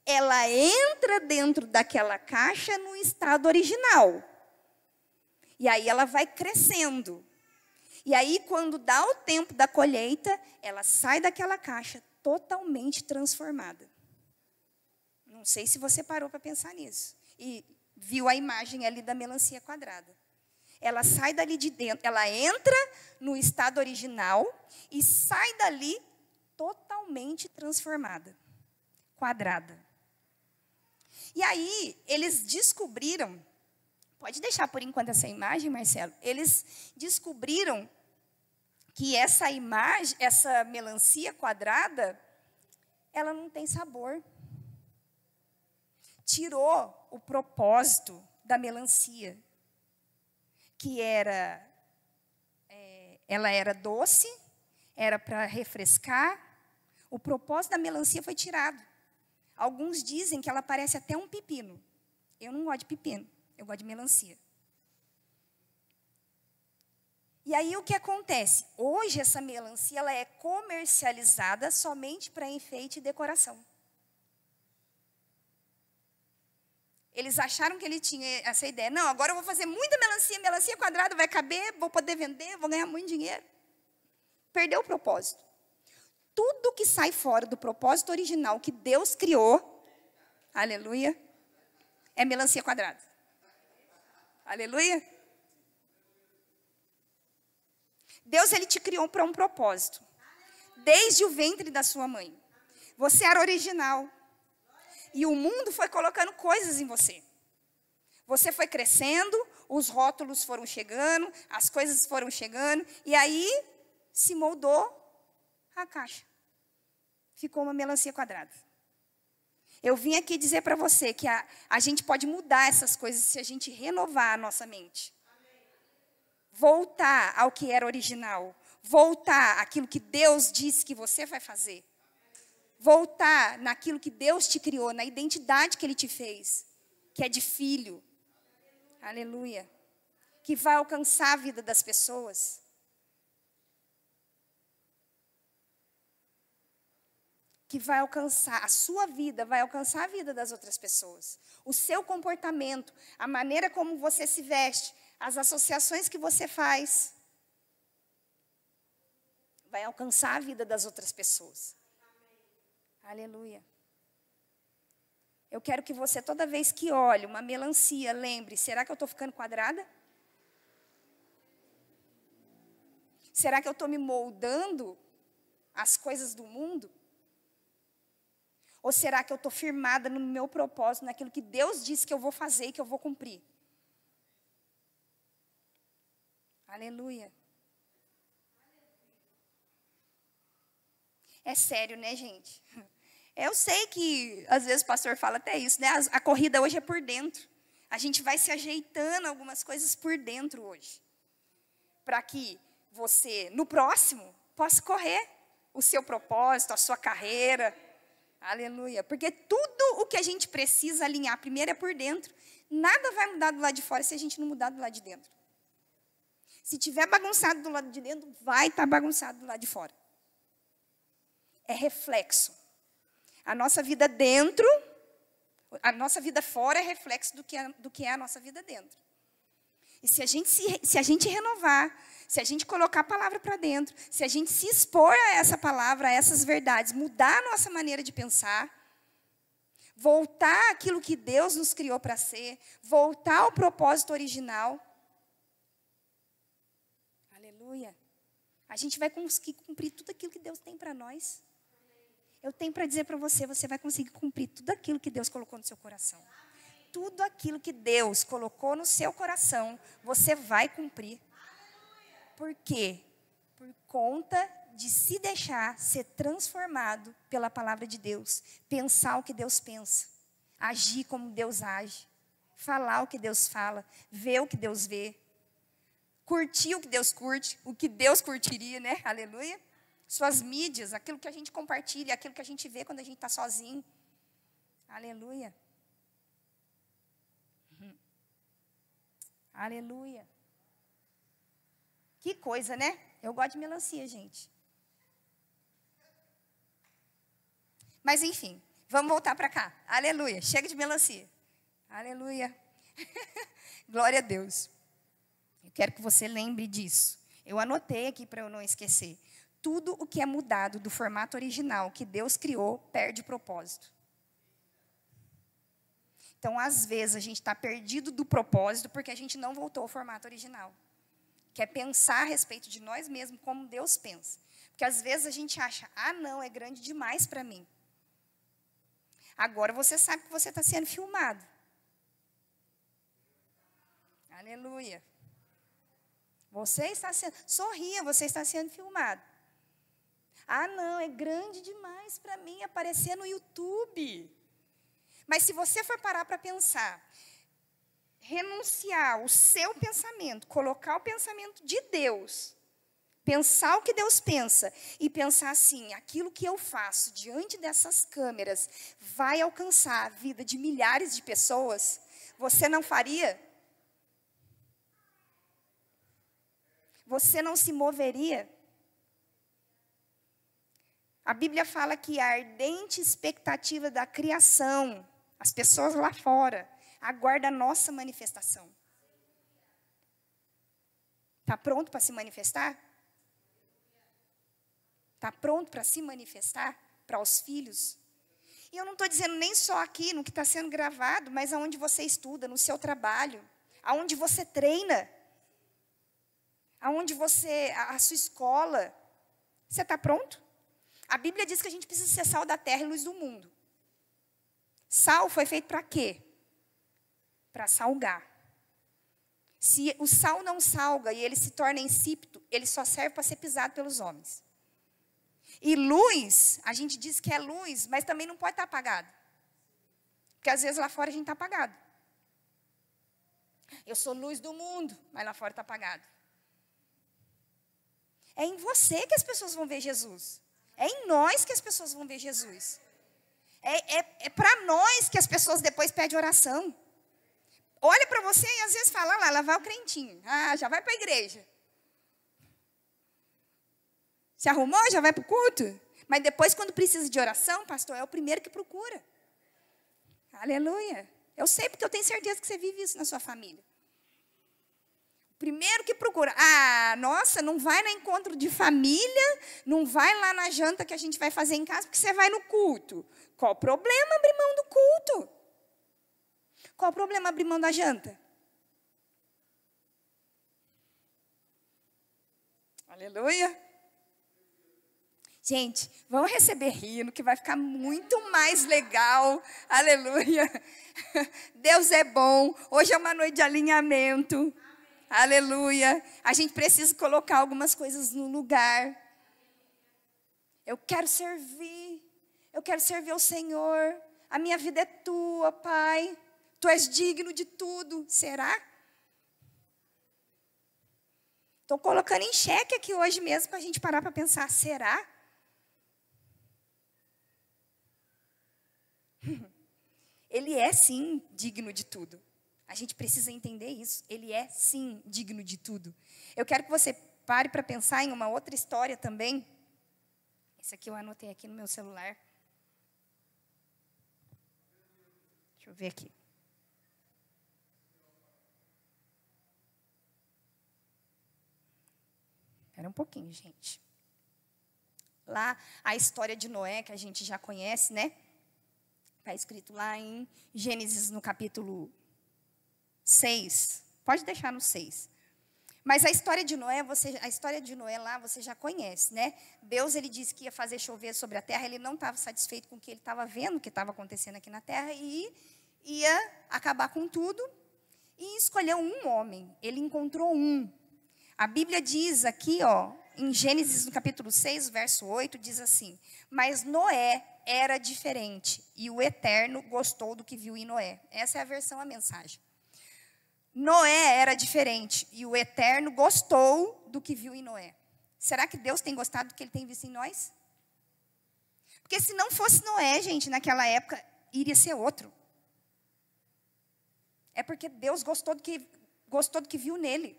Ela entra dentro daquela caixa no estado original. E aí ela vai crescendo. E aí, quando dá o tempo da colheita, ela sai daquela caixa totalmente transformada. Não sei se você parou para pensar nisso. E viu a imagem ali da melancia quadrada. Ela sai dali de dentro, ela entra no estado original e sai dali totalmente transformada, quadrada. E aí, eles descobriram, pode deixar por enquanto essa imagem, Marcelo, eles descobriram que essa imagem, essa melancia quadrada, ela não tem sabor. Tirou o propósito da melancia, que ela era doce, era para refrescar. O propósito da melancia foi tirado. Alguns dizem que ela parece até um pepino. Eu não gosto de pepino, eu gosto de melancia. E aí o que acontece? Hoje essa melancia ela é comercializada somente para enfeite e decoração. Eles acharam que ele tinha essa ideia. Não, agora eu vou fazer muita melancia quadrada, vai caber, vou poder vender, vou ganhar muito dinheiro. Perdeu o propósito. Tudo que sai fora do propósito original que Deus criou, aleluia, é melancia quadrada. Aleluia. Deus, ele te criou para um propósito. Desde o ventre da sua mãe. Você era original. E o mundo foi colocando coisas em você. Você foi crescendo, os rótulos foram chegando, as coisas foram chegando, e aí se moldou a caixa. Ficou uma melancia quadrada. Eu vim aqui dizer para você que a gente pode mudar essas coisas se a gente renovar a nossa mente. voltar ao que era original, voltar àquilo que Deus disse que você vai fazer, voltar naquilo que Deus te criou, na identidade que Ele te fez, que é de filho. Aleluia. Que vai alcançar a vida das pessoas. Que vai alcançar a sua vida, vai alcançar a vida das outras pessoas. O seu comportamento, a maneira como você se veste, as associações que você faz, vai alcançar a vida das outras pessoas. Aleluia. Eu quero que você, toda vez que olhe uma melancia, lembre, será que eu estou ficando quadrada? Será que eu estou me moldando às coisas do mundo? Ou será que eu estou firmada no meu propósito, naquilo que Deus disse que eu vou fazer e que eu vou cumprir? Aleluia. É sério, né, gente? Eu sei que, às vezes, o pastor fala até isso, né? A corrida hoje é por dentro. A gente vai se ajeitando algumas coisas por dentro hoje. Para que você, no próximo, possa correr o seu propósito, a sua carreira. Aleluia. Porque tudo o que a gente precisa alinhar primeiro é por dentro. Nada vai mudar do lado de fora se a gente não mudar do lado de dentro. Se tiver bagunçado do lado de dentro, vai estar bagunçado do lado de fora. É reflexo. A nossa vida dentro, a nossa vida fora é reflexo do que é a nossa vida dentro. E se a gente renovar, se a gente colocar a palavra para dentro, se a gente se expor a essa palavra, a essas verdades, mudar a nossa maneira de pensar, voltar àquilo que Deus nos criou para ser, voltar ao propósito original. Aleluia. A gente vai conseguir cumprir tudo aquilo que Deus tem para nós. Eu tenho para dizer para você, você vai conseguir cumprir tudo aquilo que Deus colocou no seu coração. Tudo aquilo que Deus colocou no seu coração, você vai cumprir. Por quê? Por conta de se deixar ser transformado pela palavra de Deus. Pensar o que Deus pensa. Agir como Deus age. Falar o que Deus fala. Ver o que Deus vê. Curtir o que Deus curte. O que Deus curtiria, né? Aleluia. Suas mídias, aquilo que a gente compartilha, aquilo que a gente vê quando a gente está sozinho. Aleluia. Aleluia. Que coisa, né? Eu gosto de melancia, gente. Mas, enfim, vamos voltar para cá. Aleluia. Chega de melancia. Aleluia. Glória a Deus. Eu quero que você lembre disso. Eu anotei aqui para eu não esquecer. Tudo o que é mudado do formato original que Deus criou, perde propósito. Então, às vezes, a gente está perdido do propósito porque a gente não voltou ao formato original. Que é pensar a respeito de nós mesmos como Deus pensa. Porque, às vezes, a gente acha, não, é grande demais para mim. Agora, você sabe que você está sendo filmado. Aleluia. Você está sendo, sorria, você está sendo filmado. Não, é grande demais para mim aparecer no YouTube. Mas se você for parar para pensar, renunciar o seu pensamento, colocar o pensamento de Deus, pensar o que Deus pensa e pensar assim, aquilo que eu faço diante dessas câmeras vai alcançar a vida de milhares de pessoas, você não faria? Você não se moveria? A Bíblia fala que a ardente expectativa da criação, as pessoas lá fora, aguarda a nossa manifestação. Está pronto para se manifestar? Está pronto para se manifestar para os filhos? E eu não estou dizendo nem só aqui, no que está sendo gravado, mas aonde você estuda, no seu trabalho, aonde você treina, aonde a sua escola. Você está pronto? A Bíblia diz que a gente precisa ser sal da terra e luz do mundo. Sal foi feito para quê? Para salgar. Se o sal não salga e ele se torna insípido, ele só serve para ser pisado pelos homens. E luz, a gente diz que é luz, mas também não pode estar apagado. Porque às vezes lá fora a gente está apagado. Eu sou luz do mundo, mas lá fora está apagado. É em você que as pessoas vão ver Jesus. É em nós que as pessoas vão ver Jesus. É para nós que as pessoas depois pedem oração. Olha para você e às vezes fala, lá vai o crentinho. Ah, já vai para a igreja. Se arrumou, já vai para o culto. Mas depois, quando precisa de oração, pastor, é o primeiro que procura. Aleluia. Eu sei porque eu tenho certeza que você vive isso na sua família. Primeiro que procura. Ah, nossa, não vai no encontro de família, não vai lá na janta que a gente vai fazer em casa, porque você vai no culto. Qual o problema abrir mão do culto? Qual o problema abrir mão da janta? Aleluia. Gente, vamos receber rindo, que vai ficar muito mais legal. Aleluia. Deus é bom. Hoje é uma noite de alinhamento. Aleluia. A gente precisa colocar algumas coisas no lugar. Eu quero servir. Eu quero servir ao Senhor. A minha vida é tua, Pai. Tu és digno de tudo. Será? Estou colocando em xeque aqui hoje mesmo para a gente parar para pensar. Será? Ele é sim digno de tudo. A gente precisa entender isso. Ele é, sim, digno de tudo. Eu quero que você pare para pensar em uma outra história também. Esse aqui eu anotei aqui no meu celular. Deixa eu ver aqui. Espera um pouquinho, gente. Lá, a história de Noé, que a gente já conhece, né? Está escrito lá em Gênesis, no capítulo 6, pode deixar no 6. Mas a história de Noé lá você já conhece, né? Deus, ele disse que ia fazer chover sobre a terra, ele não estava satisfeito com o que ele estava vendo, o que estava acontecendo aqui na terra, e ia acabar com tudo, e escolheu um homem, ele encontrou um. A Bíblia diz aqui, ó, em Gênesis, no capítulo 6, verso 8, diz assim, mas Noé era diferente, e o Eterno gostou do que viu em Noé. Essa é a versão, a mensagem. Noé era diferente e o Eterno gostou do que viu em Noé. Será que Deus tem gostado do que Ele tem visto em nós? Porque se não fosse Noé, gente, naquela época, iria ser outro. É porque Deus gostou do que viu nele.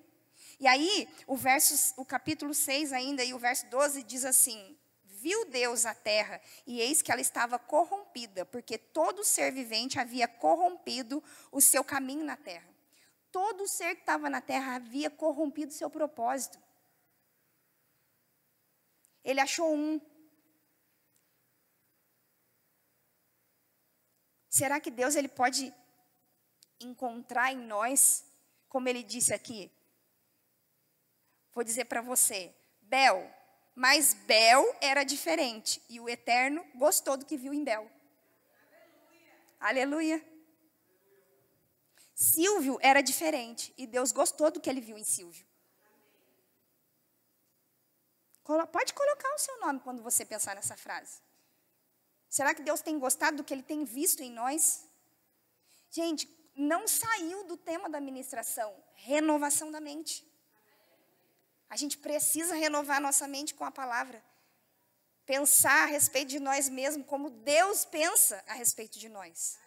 E aí, o capítulo 6 ainda, e o verso 12 diz assim, viu Deus a terra, e eis que ela estava corrompida, porque todo ser vivente havia corrompido o seu caminho na terra. Todo ser que estava na terra havia corrompido o seu propósito. Ele achou um. Será que Deus ele pode encontrar em nós, como ele disse aqui? Vou dizer para você, Bel, mas Bel era diferente, e o Eterno gostou do que viu em Bel. Aleluia. Aleluia. Silvio era diferente, e Deus gostou do que ele viu em Silvio. Pode colocar o seu nome quando você pensar nessa frase. Será que Deus tem gostado do que Ele tem visto em nós? Gente, não saiu do tema da ministração, renovação da mente. A gente precisa renovar nossa mente com a palavra. Pensar a respeito de nós mesmos, como Deus pensa a respeito de nós.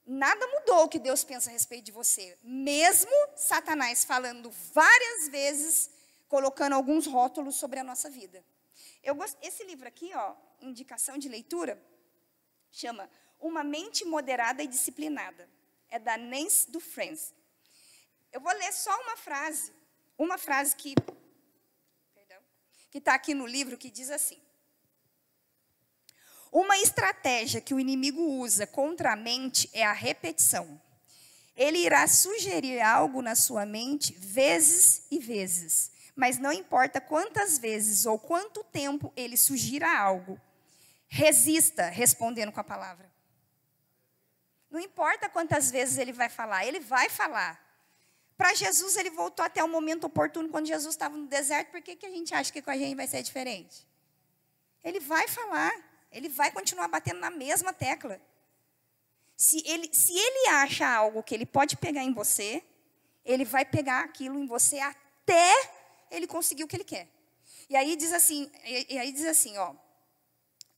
Nada mudou o que Deus pensa a respeito de você. Mesmo Satanás falando várias vezes, colocando alguns rótulos sobre a nossa vida. Esse livro aqui, ó, indicação de leitura, chama Uma Mente Moderada e Disciplinada. É da Nancy Dufresne. Eu vou ler só uma frase que está aqui no livro, que diz assim. Uma estratégia que o inimigo usa contra a mente é a repetição. Ele irá sugerir algo na sua mente vezes e vezes, mas não importa quantas vezes ou quanto tempo ele sugira algo. Resista respondendo com a palavra. Não importa quantas vezes ele vai falar, ele vai falar. Para Jesus, ele voltou até o momento oportuno, quando Jesus estava no deserto. Por que a gente acha que com a gente vai ser diferente? Ele vai falar, ele vai continuar batendo na mesma tecla. Se ele acha algo que ele pode pegar em você, ele vai pegar aquilo em você até ele conseguiu o que ele quer. E aí diz assim, ó,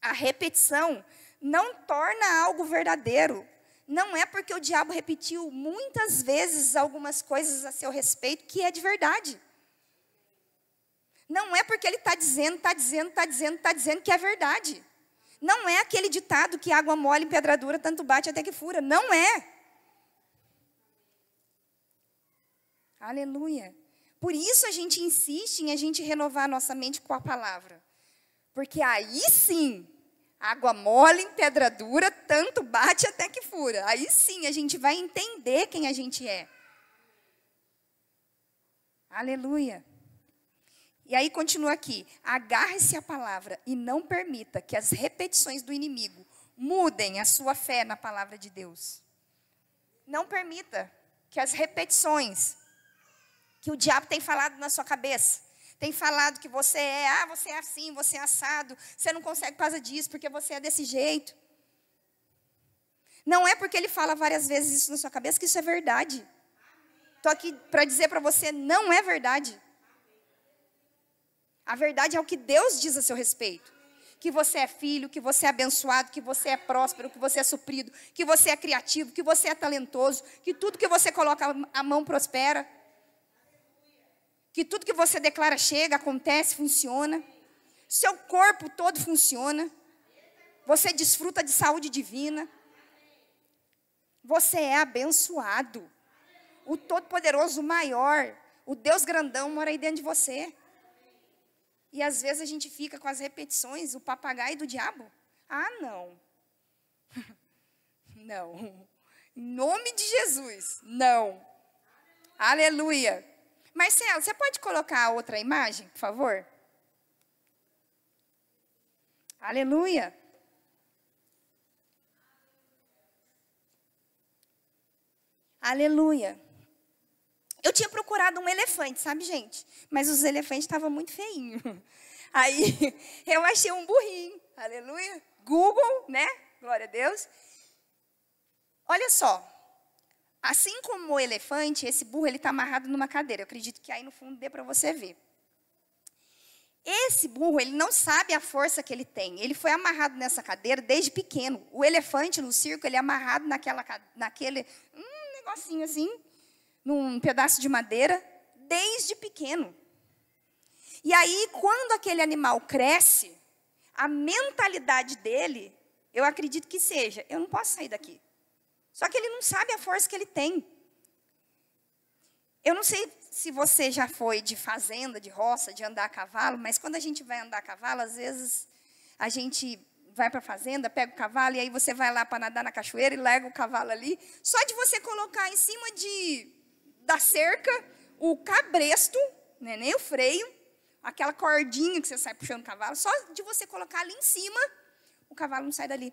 a repetição não torna algo verdadeiro. Não é porque o diabo repetiu muitas vezes algumas coisas a seu respeito que é de verdade. Não é porque ele está dizendo que é verdade. Não é aquele ditado que água mole em pedra dura, tanto bate até que fura. Não é. Aleluia. Por isso a gente insiste em a gente renovar a nossa mente com a palavra. Porque aí sim, água mole em pedra dura, tanto bate até que fura. Aí sim a gente vai entender quem a gente é. Aleluia. E aí continua aqui, agarre-se à palavra e não permita que as repetições do inimigo mudem a sua fé na palavra de Deus. Não permita que as repetições que o diabo tem falado na sua cabeça, tem falado que você é assim, você é assado, você não consegue por causa disso, porque você é desse jeito. Não é porque ele fala várias vezes isso na sua cabeça que isso é verdade. Estou aqui para dizer para você, não é verdade. A verdade é o que Deus diz a seu respeito. Que você é filho, que você é abençoado, que você é próspero, que você é suprido, que você é criativo, que você é talentoso, que tudo que você coloca a mão prospera. Que tudo que você declara chega, acontece, funciona. Seu corpo todo funciona. Você desfruta de saúde divina. Você é abençoado. O Todo-Poderoso, o maior, o Deus grandão mora aí dentro de você. E às vezes a gente fica com as repetições, o papagaio do diabo. Ah, não. Não. Em nome de Jesus, não. Aleluia. Marcelo, você pode colocar a outra imagem, por favor? Aleluia. Aleluia. Eu tinha procurado um elefante, sabe, gente? Mas os elefantes estavam muito feinhos. Aí, eu achei um burrinho. Aleluia. Google, né? Glória a Deus. Olha só. Assim como o elefante, esse burro, ele está amarrado numa cadeira. Eu acredito que aí no fundo dê para você ver. Esse burro, ele não sabe a força que ele tem. Ele foi amarrado nessa cadeira desde pequeno. O elefante no circo, ele é amarrado naquele negocinho assim, num pedaço de madeira, desde pequeno. E aí, quando aquele animal cresce, a mentalidade dele, eu acredito que seja, eu não posso sair daqui. Só que ele não sabe a força que ele tem. Eu não sei se você já foi de fazenda, de roça, de andar a cavalo, mas quando a gente vai andar a cavalo, às vezes a gente vai para a fazenda, pega o cavalo, e aí você vai lá para nadar na cachoeira e larga o cavalo ali. Só de você colocar em cima da cerca o cabresto, né, nem o freio, aquela cordinha que você sai puxando o cavalo, só de você colocar ali em cima, o cavalo não sai dali.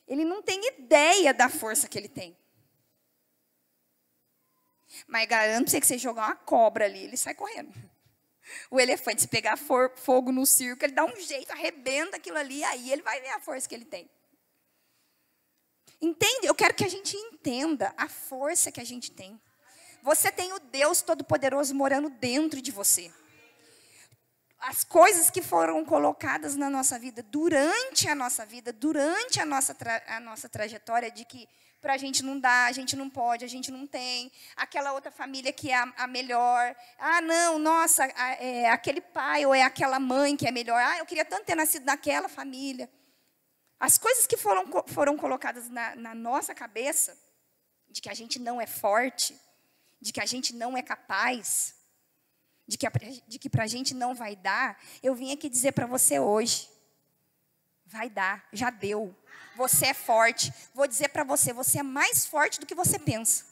Ele não tem ideia da força que ele tem. Mas garanto para você que você jogar uma cobra ali, ele sai correndo. O elefante, se pegar fogo no circo, ele dá um jeito, arrebenta aquilo ali, aí ele vai ver a força que ele tem. Entende? Eu quero que a gente entenda a força que a gente tem. Você tem o Deus Todo-Poderoso morando dentro de você. As coisas que foram colocadas na nossa vida, durante a nossa trajetória, de que para a gente não dá, a gente não pode, a gente não tem, aquela outra família que é a melhor, não, nossa, é aquele pai ou é aquela mãe que é melhor, eu queria tanto ter nascido naquela família. As coisas que foram colocadas na nossa cabeça, de que a gente não é forte, de que a gente não é capaz, de que para a gente não vai dar, eu vim aqui dizer para você hoje, vai dar, já deu. Você é forte. Vou dizer para você, você é mais forte do que você pensa.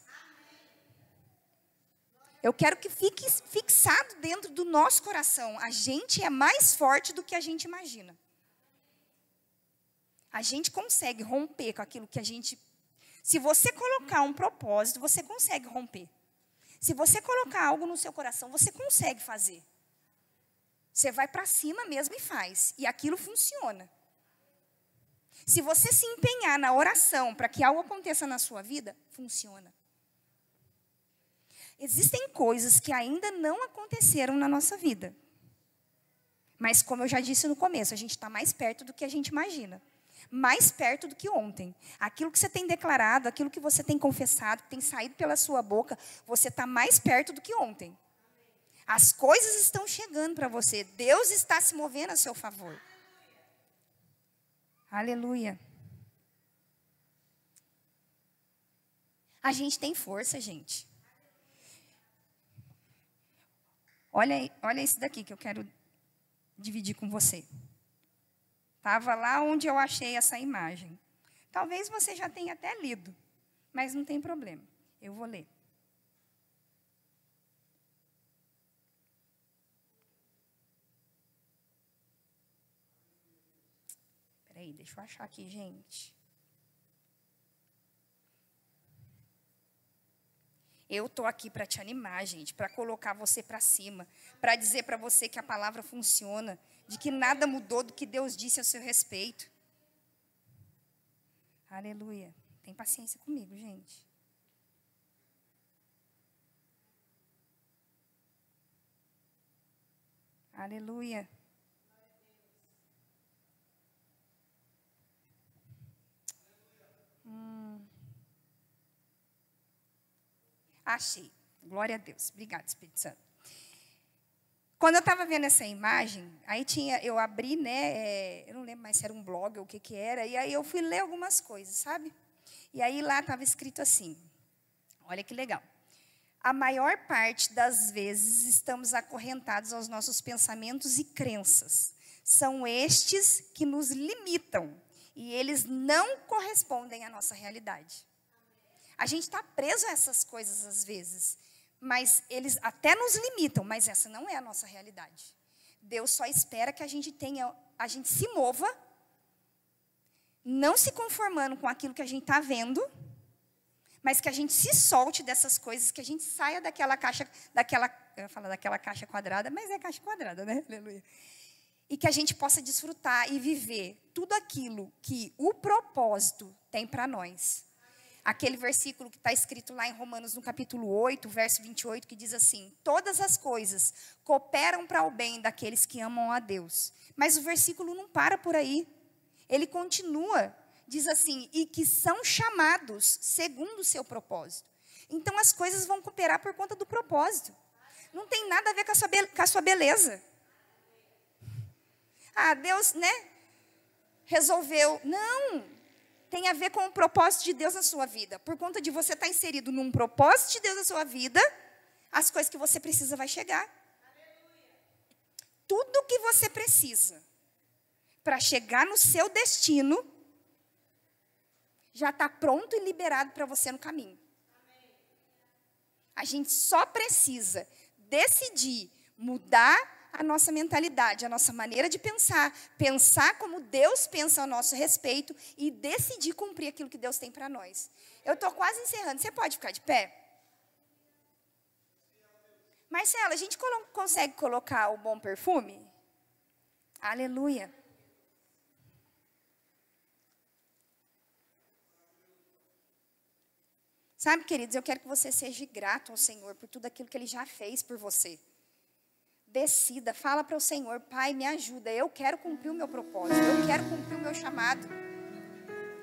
Eu quero que fique fixado dentro do nosso coração. A gente é mais forte do que a gente imagina. A gente consegue romper com aquilo que a gente... Se você colocar um propósito, você consegue romper. Se você colocar algo no seu coração, você consegue fazer. Você vai para cima mesmo e faz. E aquilo funciona. Se você se empenhar na oração para que algo aconteça na sua vida, funciona. Existem coisas que ainda não aconteceram na nossa vida. Mas, como eu já disse no começo, a gente está mais perto do que a gente imagina. Mais perto do que ontem. Aquilo que você tem declarado, aquilo que você tem confessado, que tem saído pela sua boca, você está mais perto do que ontem. As coisas estão chegando para você. Deus está se movendo a seu favor. Aleluia. A gente tem força, gente. Olha isso daqui que eu quero dividir com você. Estava lá onde eu achei essa imagem. Talvez você já tenha até lido, mas não tem problema. Eu vou ler. Espera aí, deixa eu achar aqui, gente. Eu estou aqui para te animar, gente, para colocar você para cima, para dizer para você que a palavra funciona, de que nada mudou do que Deus disse a seu respeito. Aleluia. Tem paciência comigo, gente. Aleluia. Achei. Glória a Deus. Obrigada, Espírito Santo. Quando eu estava vendo essa imagem, aí eu abri, né? Eu não lembro mais se era um blog ou o que era, e aí eu fui ler algumas coisas, sabe? E aí lá estava escrito assim, olha que legal. A maior parte das vezes estamos acorrentados aos nossos pensamentos e crenças. São estes que nos limitam e eles não correspondem à nossa realidade. A gente está preso a essas coisas às vezes, mas eles até nos limitam, mas essa não é a nossa realidade. Deus só espera que a gente se mova, não se conformando com aquilo que a gente está vendo, mas que a gente se solte dessas coisas, que a gente saia daquela caixa, eu ia falar daquela caixa quadrada, mas é caixa quadrada, né? Aleluia. E que a gente possa desfrutar e viver tudo aquilo que o propósito tem para nós. Aquele versículo que está escrito lá em Romanos, no capítulo 8, verso 28, que diz assim: todas as coisas cooperam para o bem daqueles que amam a Deus. Mas o versículo não para por aí. Ele continua, diz assim: e que são chamados segundo o seu propósito. Então as coisas vão cooperar por conta do propósito. Não tem nada a ver com a sua beleza. Ah, Deus, né? Resolveu. Não. Tem a ver com o propósito de Deus na sua vida. Por conta de você estar inserido num propósito de Deus na sua vida, as coisas que você precisa vai chegar. Tudo que você precisa para chegar no seu destino já está pronto e liberado para você no caminho. A gente só precisa decidir mudar a nossa mentalidade, a nossa maneira de pensar como Deus pensa a nosso respeito e decidir cumprir aquilo que Deus tem para nós. Eu estou quase encerrando. Você pode ficar de pé? Marcela, a gente consegue colocar o bom perfume? Aleluia. Sabe, queridos, eu quero que você seja grato ao Senhor por tudo aquilo que Ele já fez por você. Decida, fala para o Senhor: Pai, me ajuda, eu quero cumprir o meu propósito, eu quero cumprir o meu chamado.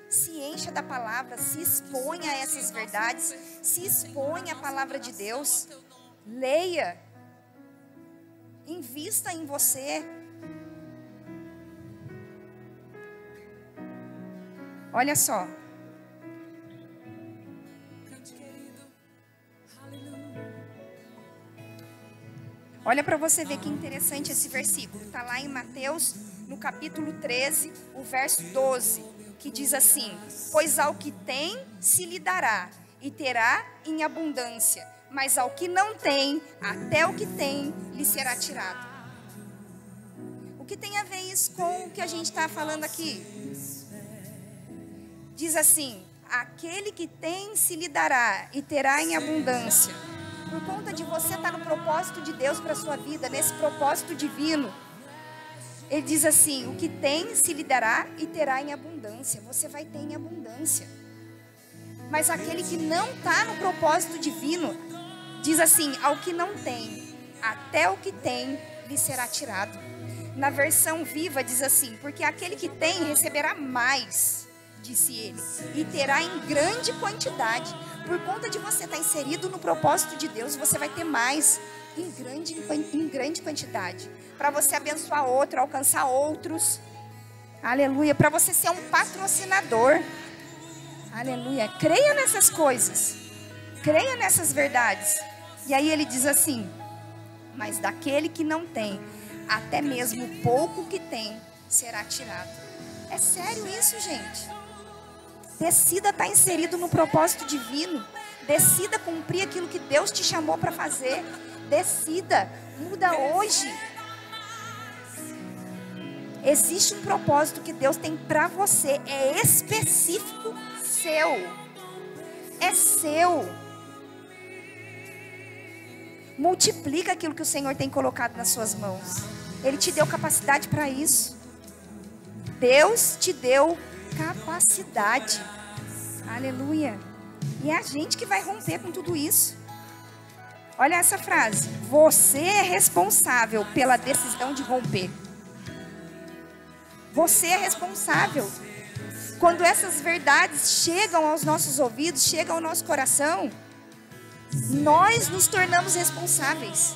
Se encha da palavra, se exponha a essas verdades, se exponha à palavra de Deus, leia, invista em você. Olha só. Olha para você ver que interessante esse versículo. Está lá em Mateus, no capítulo 13, o verso 12, que diz assim: pois ao que tem se lhe dará, e terá em abundância, mas ao que não tem, até o que tem lhe será tirado. O que tem a ver isso com o que a gente está falando aqui? Diz assim: aquele que tem se lhe dará, e terá em abundância. Por conta de você estar no propósito de Deus para a sua vida, nesse propósito divino, Ele diz assim: o que tem se lhe dará e terá em abundância. Você vai ter em abundância. Mas aquele que não está no propósito divino, Diz assim: ao que não tem, até o que tem lhe será tirado. Na versão Viva diz assim: porque aquele que tem receberá mais, disse ele, e terá em grande quantidade. Por conta de você estar inserido no propósito de Deus, você vai ter mais em grande quantidade. Para você abençoar outro, alcançar outros. Aleluia. Para você ser um patrocinador. Aleluia. Creia nessas coisas. Creia nessas verdades. E aí ele diz assim: mas daquele que não tem, até mesmo o pouco que tem será tirado. É sério isso, gente? Decida estar inserido no propósito divino. Decida cumprir aquilo que Deus te chamou para fazer. Decida, muda hoje. Existe um propósito que Deus tem para você. É específico seu. É seu. Multiplica aquilo que o Senhor tem colocado nas suas mãos. Ele te deu capacidade para isso. Deus te deu capacidade. Aleluia. E é a gente que vai romper com tudo isso. Olha essa frase: você é responsável pela decisão de romper. Você é responsável. Quando essas verdades chegam aos nossos ouvidos, chegam ao nosso coração, nós nos tornamos responsáveis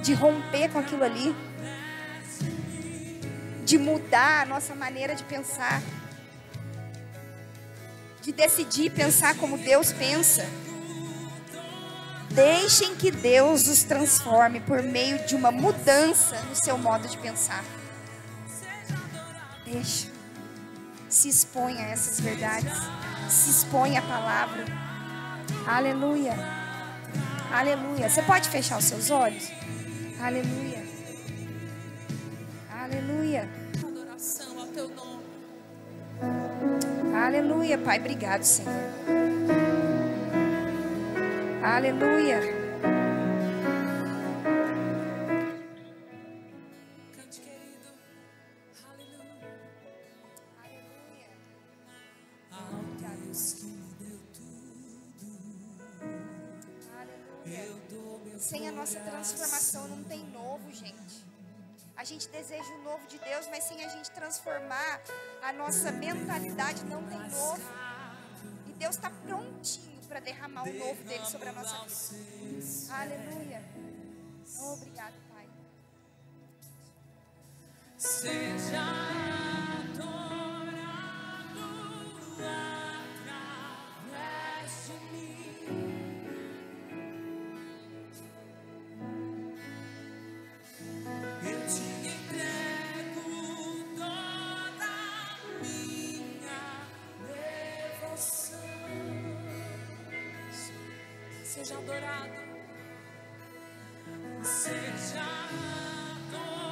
de romper com aquilo ali, de mudar a nossa maneira de pensar, de decidir pensar como Deus pensa. Deixem que Deus os transforme por meio de uma mudança no seu modo de pensar. Deixa. Se exponha a essas verdades. Se exponha à palavra. Aleluia. Aleluia. Você pode fechar os seus olhos? Aleluia. Aleluia. Adoração ao teu nome. Aleluia, Pai. Obrigado, Senhor. Aleluia. Cante, querido. Aleluia. Aleluia. Ao Deus que me deu tudo, Aleluia. eu dou meu Sem a nossa transformação não tem novo, gente. A gente deseja o novo de Deus, mas sem a gente transformar a nossa mentalidade não tem novo. E Deus está prontinho para derramar o novo dele sobre a nossa vida. Aleluia. Obrigado, Pai. Seja adorado através de mim. Eu te entrego toda a minha devoção. Seja adorado. Seja adorado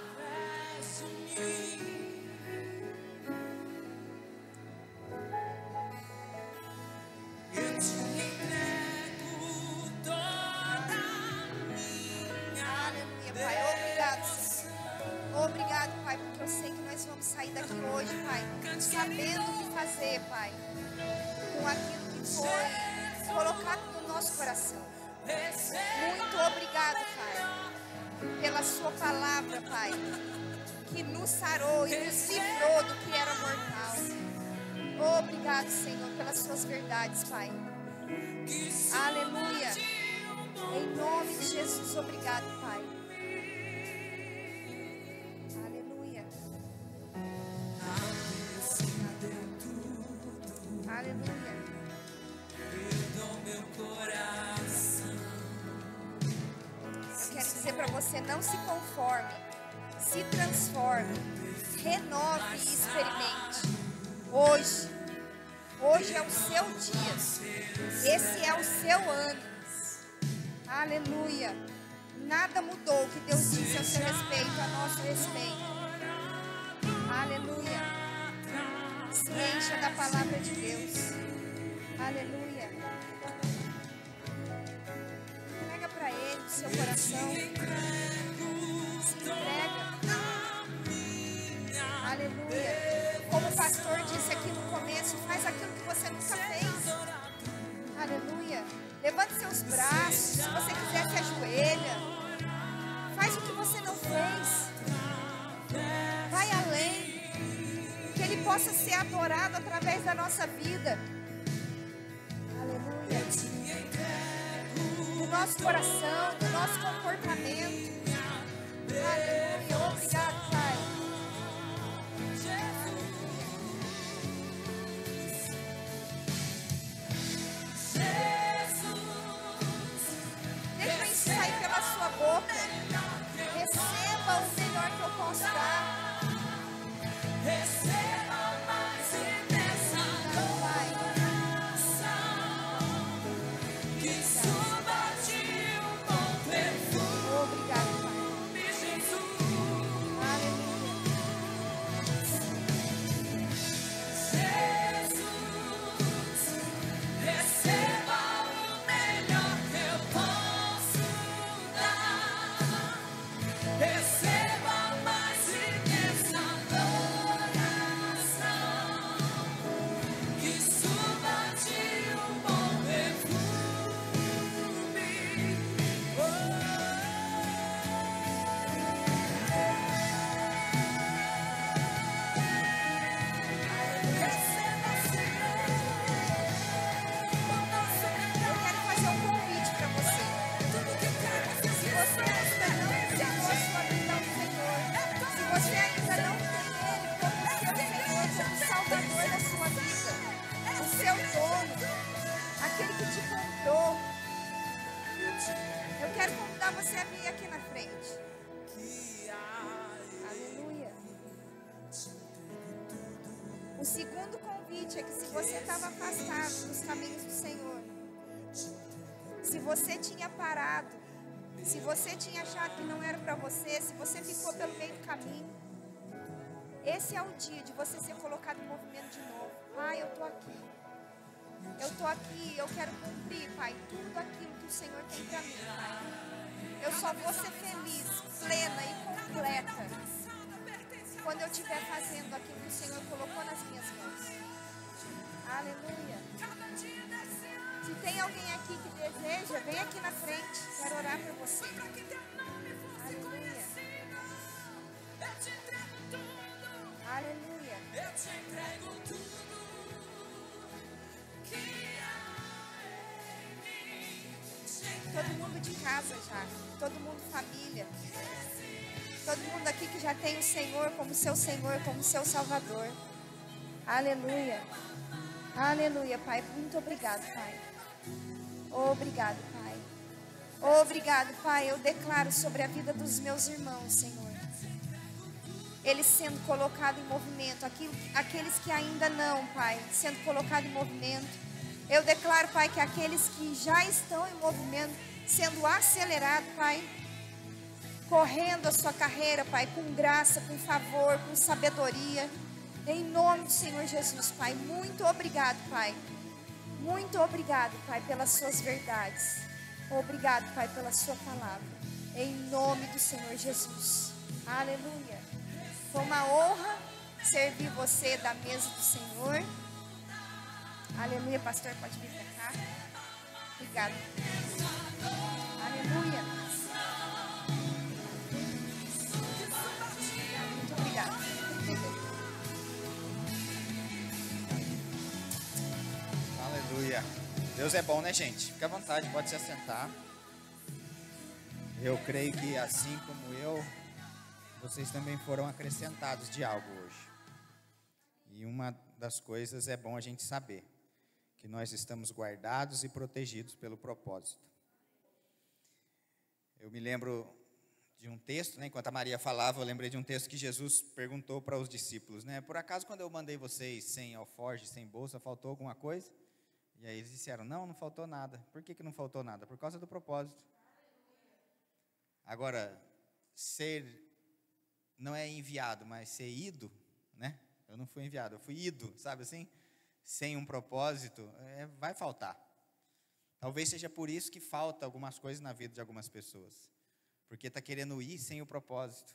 através de mim. Eu te entrego toda a minha Aleluia, Pai. Obrigado, Senhor. Obrigado, Pai, porque eu sei que nós vamos sair daqui hoje, Pai, sabendo o que fazer, Pai, com aquilo que foi colocado no nosso coração. Muito obrigado, Pai, pela sua palavra, Pai, que nos sarou e nos livrou do que era mortal. Obrigado, Senhor, pelas suas verdades, Pai. Aleluia. Em nome de Jesus, obrigado, Pai. Aleluia. Aleluia. Eu quero dizer para você, não se conforme, se transforme, renove e experimente. Hoje é o seu dia, esse é o seu ano. Aleluia. Nada mudou o que Deus disse a seu respeito, a nosso respeito. Aleluia. Se encha da palavra de Deus. Aleluia. Entrega para Ele o seu coração. Se entrega. Aleluia. Como o pastor disse aqui no começo, recomeço. Faz aquilo que você nunca fez. Aleluia. Levante seus braços. Se você quiser, se ajoelha. Faz o que você não fez. Vai além. Que Ele possa ser adorado através da nossa vida. Aleluia. Do nosso coração, do nosso comportamento. Aleluia. Obrigado, Pai. Deixa isso sair pela sua boca. Receba o melhor que eu posso dar. Receba mais e nessa oração que suba de um bom perfume, Obrigado, Pai. Jesus. Aleluia. Jesus, receba o melhor que eu posso dar. Receba mais e nessa oração que suba de um bom perfume. Receba, Senhor, o nosso Eu melhor. quero fazer um convite para você. Tudo que quer que Se você ainda não entregou a sua vida ao Senhor, se você ainda não tem Ele como seu Senhor, como Salvador da sua vida, o seu dono, aquele que te comprou, eu quero convidar você a vir aqui na frente. Aleluia. O segundo convite é que se você estava afastado dos caminhos do Senhor, se você tinha parado, se você tinha achado que não era para você, se você ficou pelo meio do caminho, esse é o dia de você ser colocado em movimento de novo. Pai, eu estou aqui. Eu estou aqui, eu quero cumprir, Pai, tudo aquilo que o Senhor tem para mim, Pai. Eu só vou ser feliz, plena e completa quando eu estiver fazendo aquilo que o Senhor colocou nas minhas mãos. Aleluia. Se tem alguém aqui que deseja, vem aqui na frente. Quero orar por você. Aleluia. Aleluia. eu te entrego tudo que há em mim. Todo mundo de casa já. Todo mundo família. Todo mundo aqui que já tem o Senhor, como seu Salvador. Aleluia. Aleluia, Pai. Muito obrigado, Pai. Obrigado, Pai. Obrigado, Pai. Eu declaro sobre a vida dos meus irmãos, Senhor. Eles sendo colocados em movimento. Aqueles que ainda não, Pai, sendo colocados em movimento. Eu declaro, Pai, que aqueles que já estão em movimento, sendo acelerados, Pai, correndo a sua carreira, Pai, com graça, com favor, com sabedoria. Em nome do Senhor Jesus, Pai. Muito obrigado, Pai. Muito obrigado, Pai, pelas suas verdades. Obrigado, Pai, pela sua palavra. Em nome do Senhor Jesus. Aleluia. Foi uma honra servir você da mesa do Senhor. Aleluia, pastor, pode vir para cá. Obrigado. Aleluia. Muito obrigada. Aleluia. Deus é bom, né, gente? Fica à vontade, pode se assentar. Eu creio que assim como eu, vocês também foram acrescentados de algo hoje. E uma das coisas é bom a gente saber que nós estamos guardados e protegidos pelo propósito. Eu me lembro de um texto, né, enquanto a Maria falava, eu lembrei de um texto que Jesus perguntou para os discípulos, né? Por acaso quando eu mandei vocês sem alforje, sem bolsa, faltou alguma coisa? E aí eles disseram, não faltou nada. Por que não faltou nada? Por causa do propósito. Agora, ser não é enviado, mas ser ido, né? Eu não fui enviado, eu fui ido, sabe assim? Sem um propósito, vai faltar. Talvez seja por isso que falta algumas coisas na vida de algumas pessoas. Porque está querendo ir sem o propósito.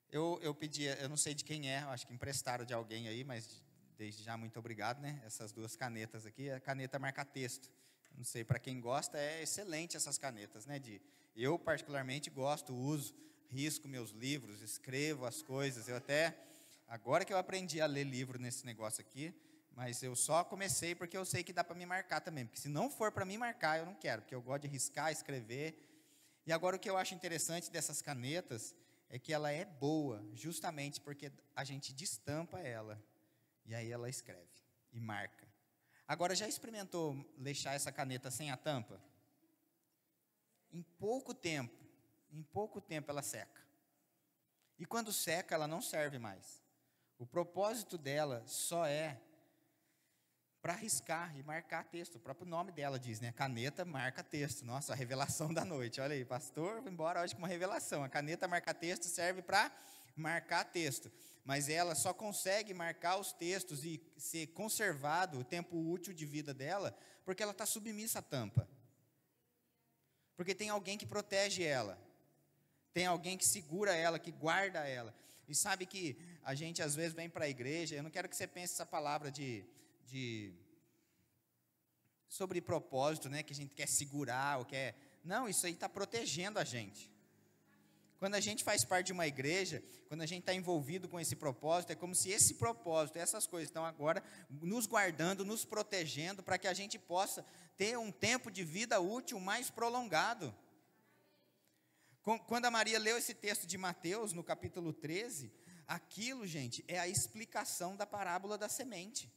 Eu pedi, eu não sei de quem é, acho que emprestaram de alguém aí, mas desde já, muito obrigado, né? Essas duas canetas aqui, a caneta marca-texto. Não sei, para quem gosta, é excelente essas canetas, né? Eu, particularmente, gosto, uso, risco meus livros, escrevo as coisas. Eu até, agora que eu aprendi a ler livro nesse negócio aqui, mas eu só comecei porque eu sei que dá para me marcar também. Porque se não for para me marcar, eu não quero, porque eu gosto de riscar, escrever. E agora o que eu acho interessante dessas canetas é que ela é boa, justamente porque a gente destampa ela, e aí ela escreve e marca. Agora, já experimentou deixar essa caneta sem a tampa? Em pouco tempo ela seca. E quando seca, ela não serve mais. O propósito dela só é para riscar e marcar texto. O próprio nome dela diz, né? Caneta marca texto. Nossa, a revelação da noite. Olha aí, pastor, vou embora hoje com uma revelação. A caneta marca texto serve para marcar texto. Mas ela só consegue marcar os textos e ser conservado o tempo útil de vida dela porque ela está submissa à tampa. Porque tem alguém que protege ela. Tem alguém que segura ela, que guarda ela. E sabe que a gente às vezes vem para a igreja, eu não quero que você pense essa palavra sobre propósito, né, que a gente quer segurar, ou quer... Não, isso aí está protegendo a gente. Quando a gente faz parte de uma igreja, quando a gente está envolvido com esse propósito, é como se esse propósito, essas coisas estão agora nos guardando, nos protegendo, para que a gente possa ter um tempo de vida útil mais prolongado. Quando a Maria leu esse texto de Mateus, no capítulo 13, aquilo, gente, é a explicação da parábola da semente.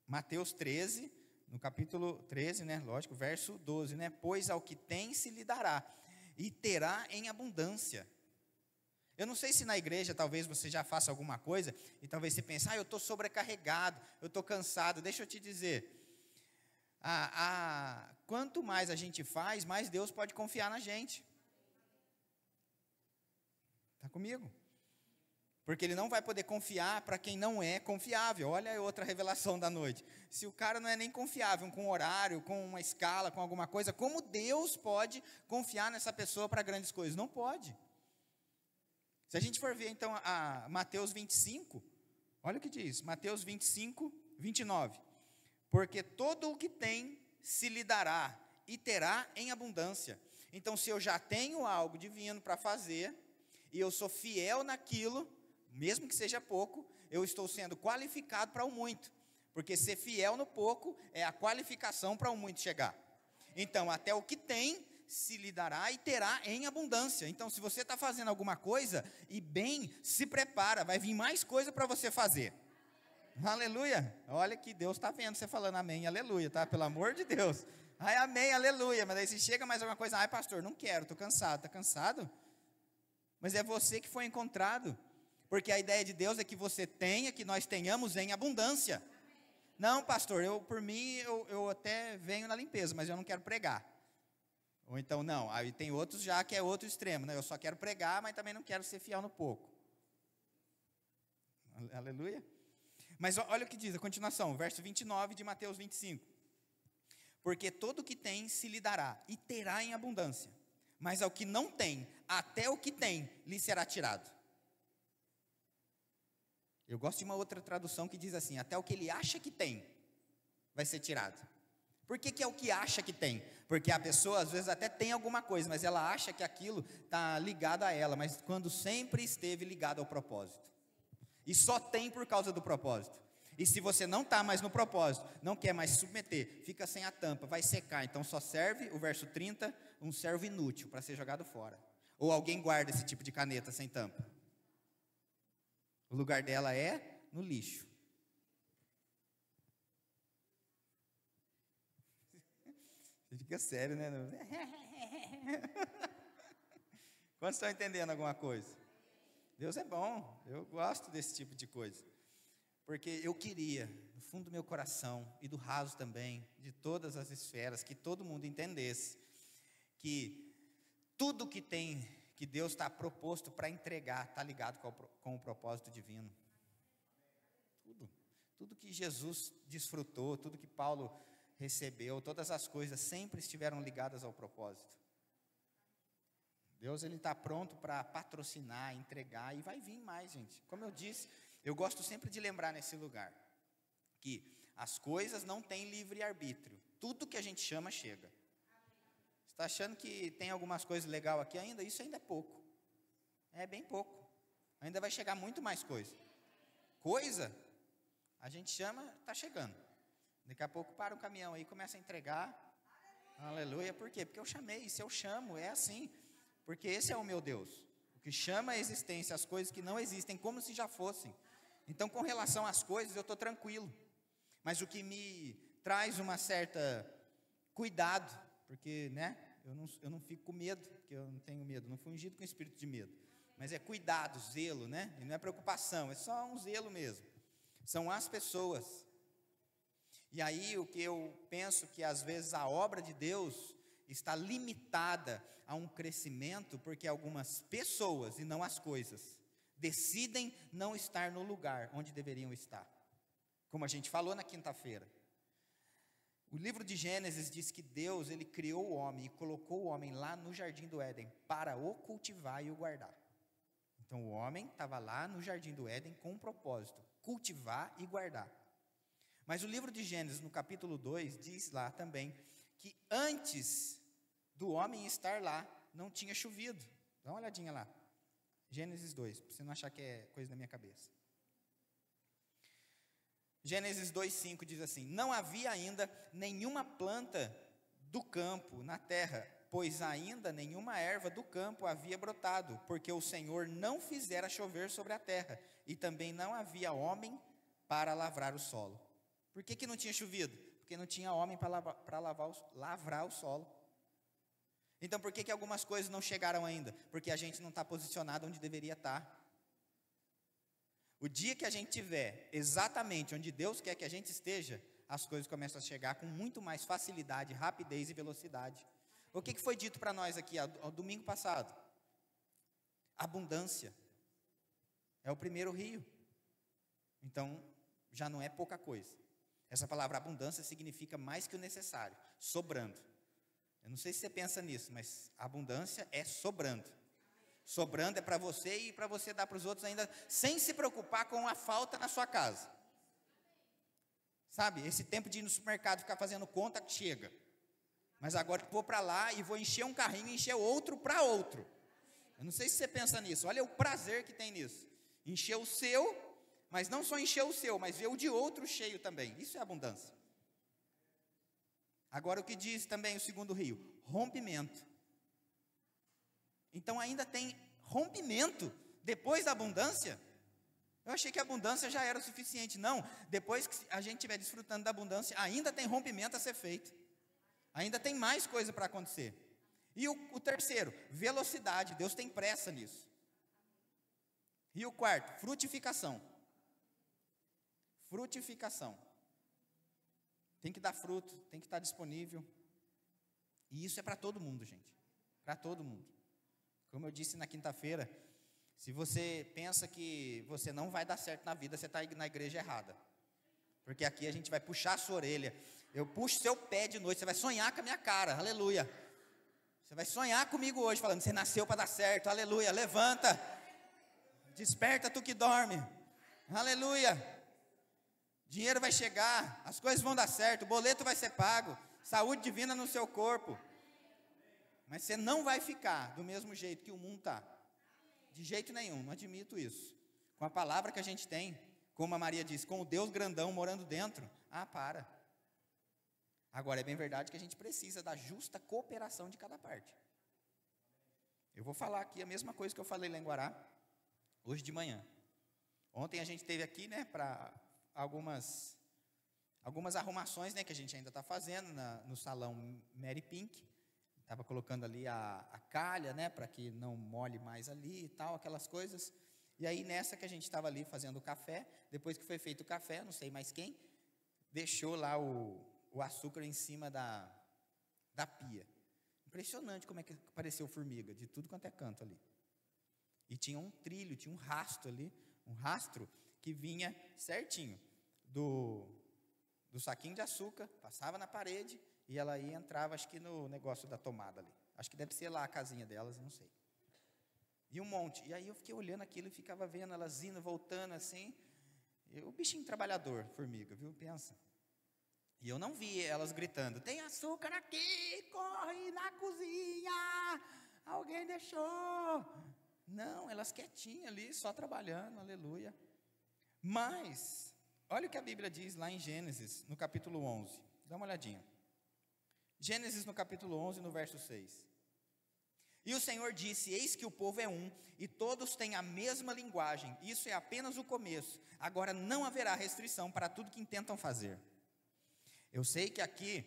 Mateus 13, no capítulo 13, né, lógico, verso 12, né, pois ao que tem se lhe dará, e terá em abundância. Eu não sei se na igreja talvez você já faça alguma coisa, e talvez você pense, eu estou sobrecarregado, eu estou cansado. Deixa eu te dizer, quanto mais a gente faz, mais Deus pode confiar na gente. Está comigo? Porque Ele não vai poder confiar para quem não é confiável. Olha a outra revelação da noite. Se o cara não é nem confiável, com horário, com uma escala, com alguma coisa, como Deus pode confiar nessa pessoa para grandes coisas? Não pode. Se a gente for ver então a Mateus 25, olha o que diz, Mateus 25, 29. Porque todo o que tem se lhe dará e terá em abundância. Então, se eu já tenho algo divino para fazer, e eu sou fiel naquilo, mesmo que seja pouco, eu estou sendo qualificado para o muito. Porque ser fiel no pouco é a qualificação para o muito chegar. Então, até o que tem se lhe dará e terá em abundância. Então, se você está fazendo alguma coisa, e bem, se prepara, vai vir mais coisa para você fazer. Aleluia. Olha que Deus está vendo você falando amém, aleluia, tá? Pelo amor de Deus. Ai, amém, aleluia. Mas aí se chega mais alguma coisa, ai pastor, não quero, estou cansado. Está cansado? Mas é você que foi encontrado. Porque a ideia de Deus é que você tenha, que nós tenhamos em abundância. Não, pastor, por mim, eu até venho na limpeza, mas eu não quero pregar. Ou então, não, aí tem outros já que é outro extremo, né? Eu só quero pregar, mas também não quero ser fiel no pouco. Aleluia. Mas olha o que diz a continuação, verso 29 de Mateus 25. Porque todo o que tem se lhe dará, e terá em abundância. Mas ao que não tem, até o que tem, lhe será tirado. Eu gosto de uma outra tradução que diz assim, até o que ele acha que tem, vai ser tirado. Por que é o que acha que tem? Porque a pessoa às vezes até tem alguma coisa, mas ela acha que aquilo está ligado a ela, mas quando sempre esteve ligado ao propósito. E só tem por causa do propósito. E se você não está mais no propósito, não quer mais se submeter, fica sem a tampa, vai secar. Então só serve, o verso 30, um servo inútil para ser jogado fora. Ou alguém guarda esse tipo de caneta sem tampa. O lugar dela é no lixo. Você fica sério, né? Quantos estão entendendo alguma coisa? Deus é bom, eu gosto desse tipo de coisa. Porque eu queria, no fundo do meu coração, e do raso também, de todas as esferas, que todo mundo entendesse, que tudo que tem, que Deus está proposto para entregar, está ligado com o propósito divino. Tudo que Jesus desfrutou, tudo que Paulo recebeu, todas as coisas sempre estiveram ligadas ao propósito. Deus, Ele está pronto para patrocinar, entregar, e vai vir mais, gente. Como eu disse, Eu gosto sempre de lembrar nesse lugar que as coisas não têm livre-arbítrio. Tudo que a gente chama chega. Você está achando que tem algumas coisas legais aqui ainda? Isso ainda é pouco. É bem pouco. Ainda vai chegar muito mais coisa. Coisa, a gente chama, está chegando. Daqui a pouco para um caminhão aí, começa a entregar. Aleluia. Por quê? Porque eu chamei. Se eu chamo, é assim. Porque esse é o meu Deus. O que chama a existência as coisas que não existem, como se já fossem. Então, com relação às coisas, eu estou tranquilo. Mas o que me traz uma certa cuidado, porque, né, eu não fico com medo, porque eu não tenho medo, não fui ungido com espírito de medo. Mas é cuidado, zelo, né? E não é preocupação, é só um zelo mesmo. São as pessoas. E aí o que eu penso que às vezes a obra de Deus está limitada a um crescimento, porque algumas pessoas e não as coisas decidem não estar no lugar onde deveriam estar. Como a gente falou na quinta-feira. O livro de Gênesis diz que Deus, ele criou o homem e colocou o homem lá no jardim do Éden para o cultivar e o guardar. Então o homem estava lá no jardim do Éden com um propósito, cultivar e guardar. Mas o livro de Gênesis, no capítulo 2, diz lá também que antes do homem estar lá, não tinha chovido. Dá uma olhadinha lá. Gênesis 2, para você não achar que é coisa da minha cabeça. Gênesis 2:5 diz assim: não havia ainda nenhuma planta do campo na terra, pois ainda nenhuma erva do campo havia brotado, porque o Senhor não fizera chover sobre a terra, e também não havia homem para lavrar o solo. Por que não tinha chovido? Porque não tinha homem para lavrar o solo. Então por que algumas coisas não chegaram ainda? Porque a gente não está posicionado onde deveria estar. O dia que a gente estiver exatamente onde Deus quer que a gente esteja, as coisas começam a chegar com muito mais facilidade, rapidez e velocidade. O que foi dito para nós aqui ao domingo passado? Abundância. É o primeiro rio. Então, já não é pouca coisa. Essa palavra abundância significa mais que o necessário, sobrando. Eu não sei se você pensa nisso, mas abundância é sobrando. Sobrando é para você e para você dar para os outros ainda, sem se preocupar com a falta na sua casa. Sabe, esse tempo de ir no supermercado, ficar fazendo conta, chega. Mas agora eu vou para lá e vou encher um carrinho e encher outro para outro. Eu não sei se você pensa nisso, olha o prazer que tem nisso. Encher o seu, mas não só encher o seu, mas ver o de outro cheio também. Isso é abundância. Agora o que diz também o segundo rio? Rompimento. Então ainda tem rompimento depois da abundância? Eu achei que a abundância já era o suficiente. Não, depois que a gente estiver desfrutando da abundância, ainda tem rompimento a ser feito. Ainda tem mais coisa para acontecer. E o terceiro, velocidade. Deus tem pressa nisso. E o quarto, frutificação. Frutificação. Tem que dar fruto, tem que estar disponível. E isso é para todo mundo, gente. Para todo mundo. Como eu disse na quinta-feira, se você pensa que você não vai dar certo na vida, você está na igreja errada. Porque aqui a gente vai puxar a sua orelha. Eu puxo seu pé de noite, você vai sonhar com a minha cara, aleluia. Você vai sonhar comigo hoje, falando, você nasceu para dar certo, aleluia. Levanta, desperta tu que dorme, aleluia. Dinheiro vai chegar, as coisas vão dar certo, o boleto vai ser pago, saúde divina no seu corpo. Mas você não vai ficar do mesmo jeito que o mundo está. De jeito nenhum, não admito isso. Com a palavra que a gente tem, como a Maria disse, com o Deus grandão morando dentro. Para. Agora, é bem verdade que a gente precisa da justa cooperação de cada parte. Eu vou falar aqui a mesma coisa que eu falei lá em Guará, hoje de manhã. Ontem a gente teve aqui, né, para algumas arrumações, né, que a gente ainda está fazendo no salão Mary Pink. Estava colocando ali a calha, né, para que não molhe mais ali e tal, aquelas coisas. E aí nessa que a gente estava ali fazendo o café, depois que foi feito o café, não sei mais quem, deixou lá o açúcar em cima da pia. Impressionante como é que apareceu formiga, de tudo quanto é canto ali. E tinha um trilho, tinha um rastro ali, um rastro que vinha certinho do saquinho de açúcar, passava na parede, e ela aí entrava, acho que no negócio da tomada ali. Acho que deve ser lá a casinha delas, não sei. E um monte. E aí eu fiquei olhando aquilo e ficava vendo elas indo, voltando assim. O bichinho trabalhador, formiga, viu? Pensa. E eu não vi elas gritando, tem açúcar aqui, corre na cozinha, alguém deixou. Não, elas quietinhas ali, só trabalhando, aleluia. Mas, olha o que a Bíblia diz lá em Gênesis, no capítulo 11. Dá uma olhadinha. Gênesis no capítulo 11, no verso 6. E o Senhor disse, eis que o povo é um, e todos têm a mesma linguagem. Isso é apenas o começo. Agora não haverá restrição para tudo que intentam fazer. Eu sei que aqui,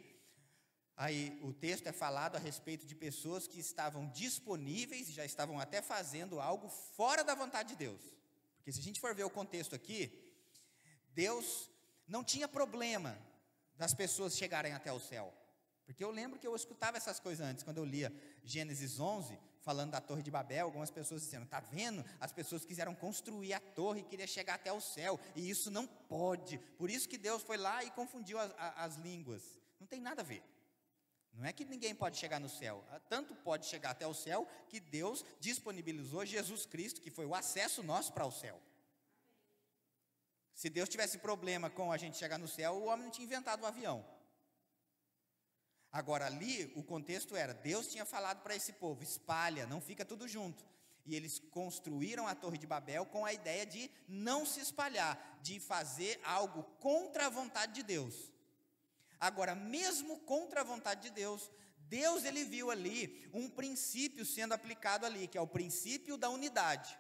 aí o texto é falado a respeito de pessoas que estavam disponíveis, já estavam até fazendo algo fora da vontade de Deus. Porque se a gente for ver o contexto aqui, Deus não tinha problema das pessoas chegarem até o céu. Porque eu lembro que eu escutava essas coisas antes, quando eu lia Gênesis 11, falando da Torre de Babel, algumas pessoas dizendo, está vendo? As pessoas quiseram construir a torre e queriam chegar até o céu, e isso não pode. Por isso que Deus foi lá e confundiu as línguas. Não tem nada a ver. Não é que ninguém pode chegar no céu, tanto pode chegar até o céu, que Deus disponibilizou Jesus Cristo, que foi o acesso nosso para o céu. Se Deus tivesse problema com a gente chegar no céu, o homem não tinha inventado o avião. Agora ali, o contexto era, Deus tinha falado para esse povo, espalha, não fica tudo junto. E eles construíram a Torre de Babel com a ideia de não se espalhar, de fazer algo contra a vontade de Deus. Agora, mesmo contra a vontade de Deus, Deus ele viu ali um princípio sendo aplicado ali, que é o princípio da unidade.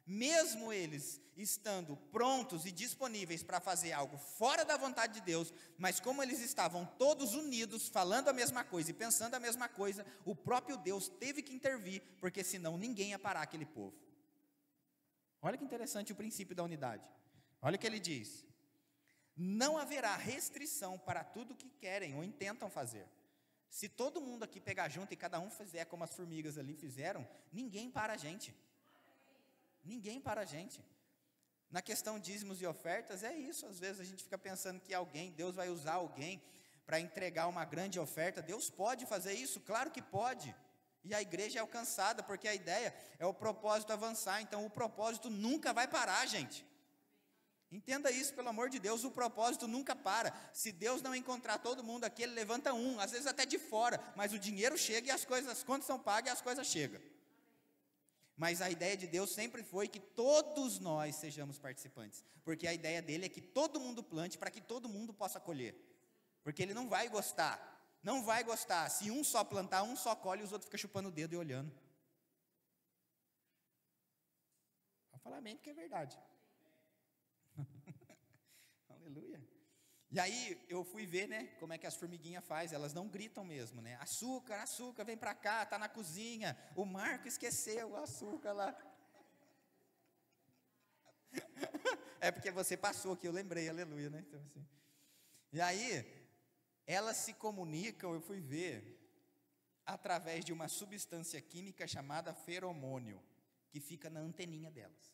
Mesmo eles estando prontos e disponíveis para fazer algo fora da vontade de Deus, mas como eles estavam todos unidos, falando a mesma coisa e pensando a mesma coisa, o próprio Deus teve que intervir, porque senão ninguém ia parar aquele povo. Olha que interessante o princípio da unidade. Olha o que ele diz: não haverá restrição para tudo que querem ou intentam fazer. Se todo mundo aqui pegar junto e cada um fizer como as formigas ali fizeram, ninguém para a gente. Ninguém para a gente. Na questão dízimos e ofertas, é isso. Às vezes a gente fica pensando que Deus vai usar alguém para entregar uma grande oferta. Deus pode fazer isso? Claro que pode. E a igreja é alcançada, porque a ideia é o propósito avançar. Então o propósito nunca vai parar, gente. Entenda isso, pelo amor de Deus, o propósito nunca para. Se Deus não encontrar todo mundo aqui, Ele levanta um, às vezes até de fora, mas o dinheiro chega e as contas são pagas e as coisas chegam. Mas a ideia de Deus sempre foi que todos nós sejamos participantes, porque a ideia dele é que todo mundo plante para que todo mundo possa colher, porque ele não vai gostar, se um só plantar, um só colhe e os outros ficam chupando o dedo e olhando. Vou falar bem porque é verdade. Aleluia. E aí eu fui ver, né, como é que as formiguinhas fazem. Elas não gritam mesmo, né? Açúcar, açúcar, vem pra cá, tá na cozinha. O Marco esqueceu o açúcar lá. É porque você passou aqui, eu lembrei, aleluia, né? Então, assim. E aí elas se comunicam, eu fui ver, através de uma substância química chamada feromônio, que fica na anteninha delas,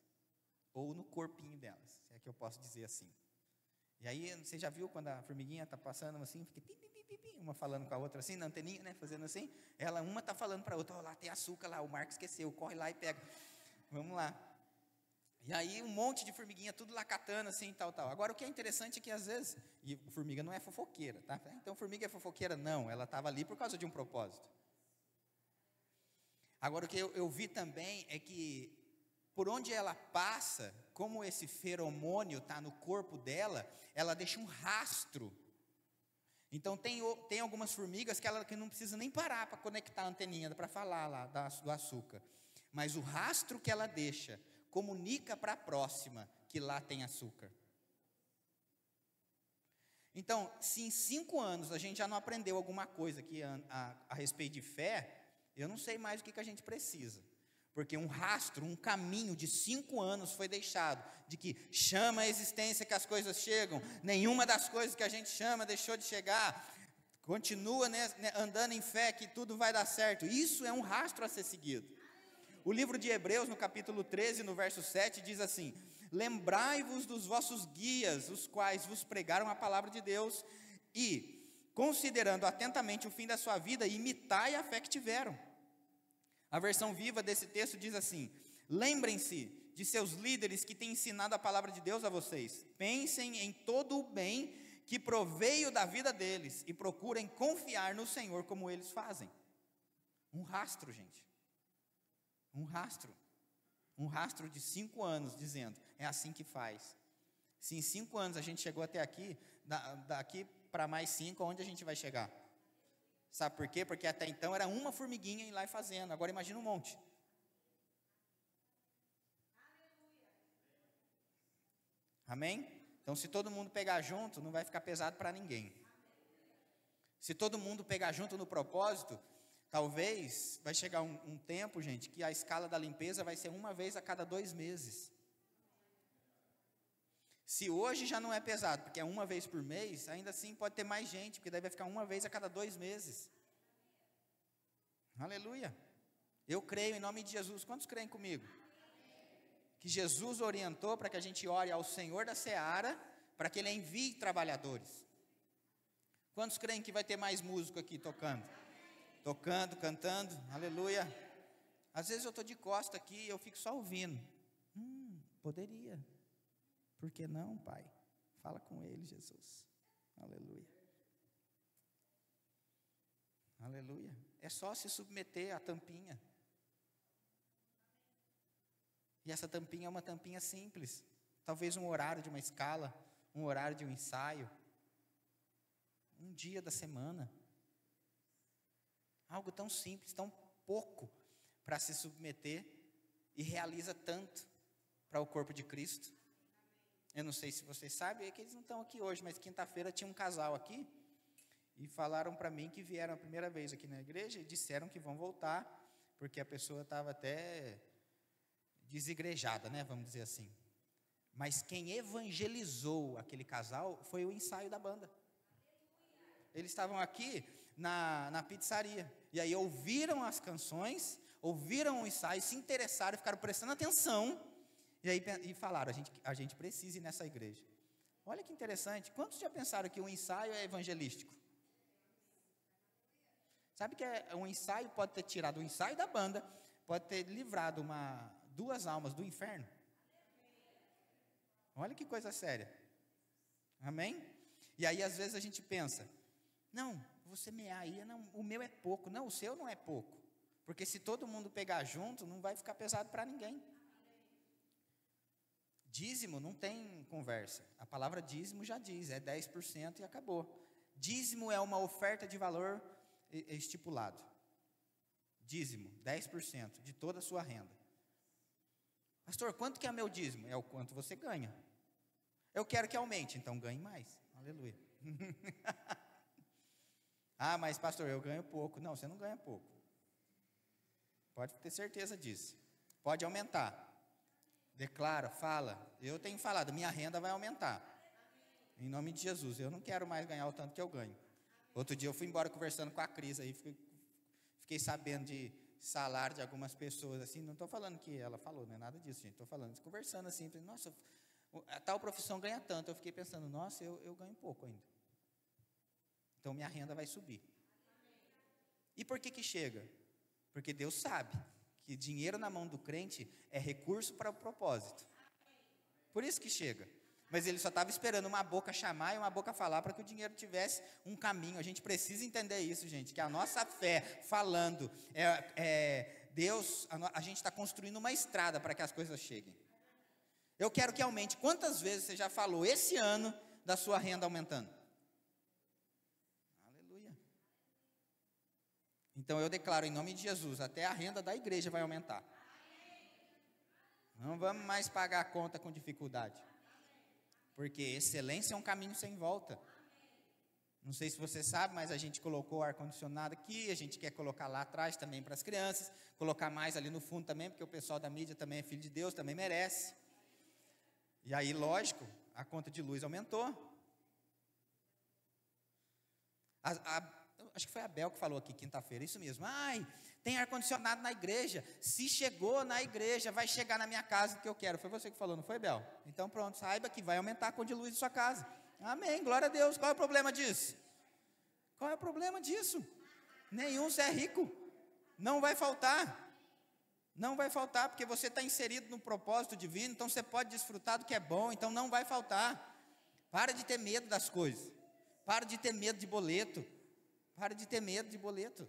ou no corpinho delas, se é que eu posso dizer assim. E aí, você já viu quando a formiguinha está passando assim, fica pim, pim, pim, pim, pim, uma falando com a outra assim, na anteninha, né, fazendo assim, uma está falando para a outra, lá tem açúcar lá, o Marco esqueceu, corre lá e pega, vamos lá. E aí um monte de formiguinha, tudo lá catando assim, tal. Agora o que é interessante é que às vezes, e formiga não é fofoqueira, tá? Então formiga é fofoqueira? Não, ela estava ali por causa de um propósito. Agora o que eu vi também é que, por onde ela passa, como esse feromônio está no corpo dela, ela deixa um rastro. Então tem algumas formigas que não precisa nem parar para conectar a anteninha, para falar lá do açúcar. Mas o rastro que ela deixa comunica para a próxima que lá tem açúcar. Então, se em 5 anos a gente já não aprendeu alguma coisa aqui a respeito de fé, eu não sei mais o que a gente precisa. Porque um rastro, um caminho de 5 anos foi deixado, de que chama a existência que as coisas chegam, nenhuma das coisas que a gente chama deixou de chegar, continua andando em fé que tudo vai dar certo. Isso é um rastro a ser seguido. O livro de Hebreus, no capítulo 13, no verso 7, diz assim: lembrai-vos dos vossos guias, os quais vos pregaram a palavra de Deus, e, considerando atentamente o fim da sua vida, imitai a fé que tiveram. A versão viva desse texto diz assim: lembrem-se de seus líderes que têm ensinado a palavra de Deus a vocês. Pensem em todo o bem que proveio da vida deles e procurem confiar no Senhor como eles fazem. Um rastro, gente. Um rastro. Um rastro de 5 anos dizendo, é assim que faz. Se em 5 anos a gente chegou até aqui, daqui para mais 5, aonde a gente vai chegar? Sabe por quê? Porque até então era uma formiguinha ir lá e fazendo, agora imagina um monte. Amém? Então se todo mundo pegar junto, não vai ficar pesado para ninguém. Se todo mundo pegar junto no propósito, talvez vai chegar um tempo, gente, que a escala da limpeza vai ser uma vez a cada 2 meses. Se hoje já não é pesado, porque é uma vez por mês, ainda assim pode ter mais gente, porque daí vai ficar uma vez a cada 2 meses. Aleluia. Eu creio em nome de Jesus. Quantos creem comigo? Que Jesus orientou para que a gente ore ao Senhor da Seara, para que Ele envie trabalhadores. Quantos creem que vai ter mais músico aqui tocando? Tocando, cantando, aleluia. Às vezes eu estou de costa aqui e eu fico só ouvindo. Poderia. Por que não, Pai? Fala com Ele, Jesus. Aleluia. Aleluia. É só se submeter à tampinha. E essa tampinha é uma tampinha simples. Talvez um horário de uma escala, um horário de um ensaio. Um dia da semana. Algo tão simples, tão pouco para se submeter e realiza tanto para o corpo de Cristo. Eu não sei se vocês sabem, é que eles não estão aqui hoje, mas quinta-feira tinha um casal aqui e falaram para mim que vieram a primeira vez aqui na igreja e disseram que vão voltar, porque a pessoa estava até desigrejada, né, vamos dizer assim. Mas quem evangelizou aquele casal foi o ensaio da banda. Eles estavam aqui na pizzaria, e aí ouviram as canções, ouviram o ensaio, se interessaram, ficaram prestando atenção, e aí e falaram, a gente precisa ir nessa igreja. Olha que interessante, quantos já pensaram que o ensaio é evangelístico? Sabe que um ensaio pode ter tirado o ensaio da banda, pode ter livrado 2 almas do inferno? Olha que coisa séria. Amém? E aí às vezes a gente pensa, não, vou semear aí, não, o meu é pouco, não, o seu não é pouco, porque se todo mundo pegar junto, não vai ficar pesado para ninguém. Dízimo não tem conversa, a palavra dízimo já diz, é 10% e acabou. Dízimo é uma oferta de valor estipulado. Dízimo, 10% de toda a sua renda. Pastor, quanto que é meu dízimo? É o quanto você ganha. Eu quero que aumente, então ganhe mais. Aleluia. Ah, mas pastor, eu ganho pouco. Não, você não ganha pouco. Pode ter certeza disso. Pode aumentar. Declara, fala. Eu tenho falado, minha renda vai aumentar. Em nome de Jesus, eu não quero mais ganhar o tanto que eu ganho. Outro dia eu fui embora conversando com a Cris, aí fiquei sabendo de salário de algumas pessoas, assim, não estou falando que ela falou, não é nada disso, gente, estou falando, conversando assim, nossa, a tal profissão ganha tanto, eu fiquei pensando, nossa, eu ganho pouco ainda. Então minha renda vai subir. E por que chega? Porque Deus sabe que dinheiro na mão do crente é recurso para o propósito. Por isso que chega. Mas ele só estava esperando uma boca chamar e uma boca falar para que o dinheiro tivesse um caminho. A gente precisa entender isso, gente, que a nossa fé falando, Deus, a gente está construindo uma estrada para que as coisas cheguem. Eu quero que aumente. Quantas vezes você já falou esse ano da sua renda aumentando? Aleluia. Então eu declaro em nome de Jesus, até a renda da igreja vai aumentar. Não vamos mais pagar a conta com dificuldade. Porque excelência é um caminho sem volta. Não sei se você sabe, mas a gente colocou ar-condicionado aqui, a gente quer colocar lá atrás também para as crianças, colocar mais ali no fundo também, porque o pessoal da mídia também é filho de Deus, também merece. E aí, lógico, a conta de luz aumentou. Acho que foi a Bel que falou aqui quinta-feira, isso mesmo. Ai, tem ar-condicionado na igreja. Se chegou na igreja, vai chegar na minha casa o que eu quero. Foi você que falou, não foi, Bel? Então pronto, saiba que vai aumentar a conta de luz de sua casa. Amém, glória a Deus. Qual é o problema disso? Qual é o problema disso? Nenhum, você é rico. Não vai faltar. Não vai faltar, porque você está inserido no propósito divino, então você pode desfrutar do que é bom, então não vai faltar. Para de ter medo das coisas. Para de ter medo de boleto. Para de ter medo de boleto.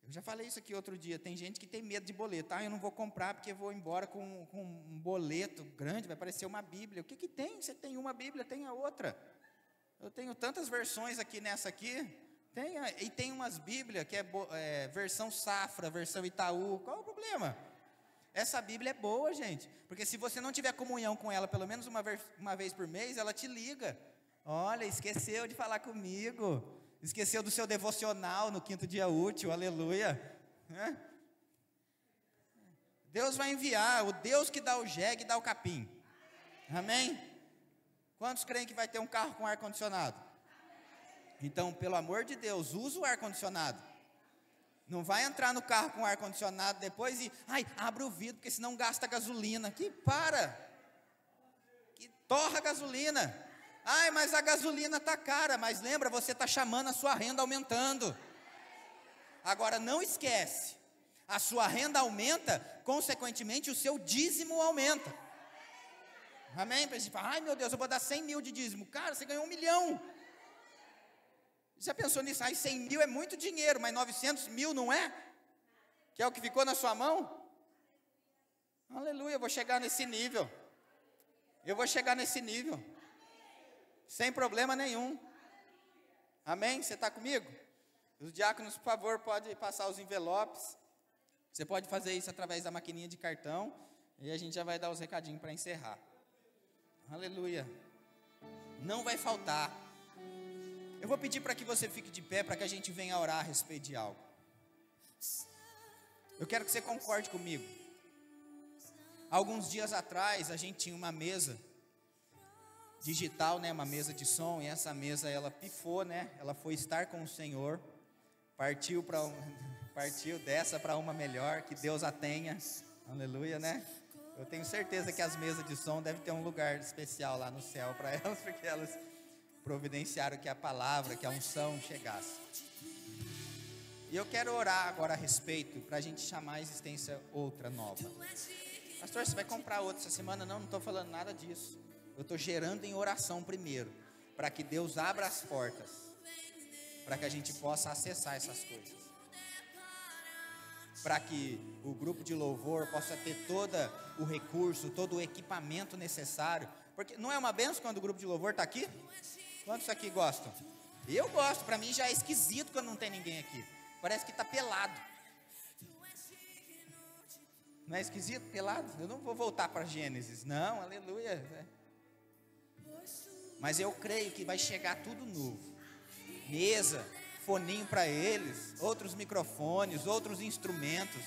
Eu já falei isso aqui outro dia, tem gente que tem medo de boleto. Eu não vou comprar porque eu vou embora com um boleto grande, vai parecer uma Bíblia. O que tem? Você tem uma Bíblia, tem a outra. Eu tenho tantas versões aqui nessa aqui. Tem umas Bíblias que é versão Safra, versão Itaú. Qual é o problema? Essa Bíblia é boa, gente. Porque se você não tiver comunhão com ela pelo menos uma vez por mês, ela te liga. Olha, esqueceu de falar comigo. Esqueceu do seu devocional no 5º dia útil, aleluia. Deus vai enviar, o Deus que dá o jegue dá o capim. Amém? Quantos creem que vai ter um carro com ar-condicionado? Então, pelo amor de Deus, usa o ar-condicionado. Não vai entrar no carro com ar-condicionado depois e, abre o vidro, porque senão gasta gasolina. Que torra a gasolina. Mas a gasolina está cara, mas lembra, você está chamando a sua renda aumentando. Agora não esquece, a sua renda aumenta, consequentemente o seu dízimo aumenta. Amém? Para a gente falar, meu Deus, eu vou dar 100 mil de dízimo. Cara, você ganhou 1 milhão. Já pensou nisso? 100 mil é muito dinheiro, mas 900 mil não é? Que é o que ficou na sua mão? Aleluia, eu vou chegar nesse nível. Sem problema nenhum. Amém? Você está comigo? Os diáconos, por favor, podem passar os envelopes. Você pode fazer isso através da maquininha de cartão. E a gente já vai dar os recadinhos para encerrar. Aleluia. Não vai faltar. Eu vou pedir para que você fique de pé, para que a gente venha orar a respeito de algo. Eu quero que você concorde comigo. Alguns dias atrás, a gente tinha uma mesa digital, uma mesa de som, e essa mesa, ela pifou, ela foi estar com o Senhor, partiu dessa para uma melhor, que Deus a tenha, aleluia, eu tenho certeza que as mesas de som devem ter um lugar especial lá no céu para elas, porque elas providenciaram que a palavra, que a unção chegasse. E eu quero orar agora a respeito, para a gente chamar a existência outra, nova. Pastor, você vai comprar outra essa semana? Não estou falando nada disso. Eu estou gerando em oração primeiro, para que Deus abra as portas, para que a gente possa acessar essas coisas, para que o grupo de louvor possa ter todo o recurso, todo o equipamento necessário, porque não é uma benção quando o grupo de louvor está aqui? Quantos aqui gostam? Eu gosto, para mim já é esquisito quando não tem ninguém aqui, parece que está pelado. Não é esquisito, pelado? Eu não vou voltar para Gênesis, não, aleluia. Mas eu creio que vai chegar tudo novo. Mesa, foninho para eles, outros microfones, outros instrumentos,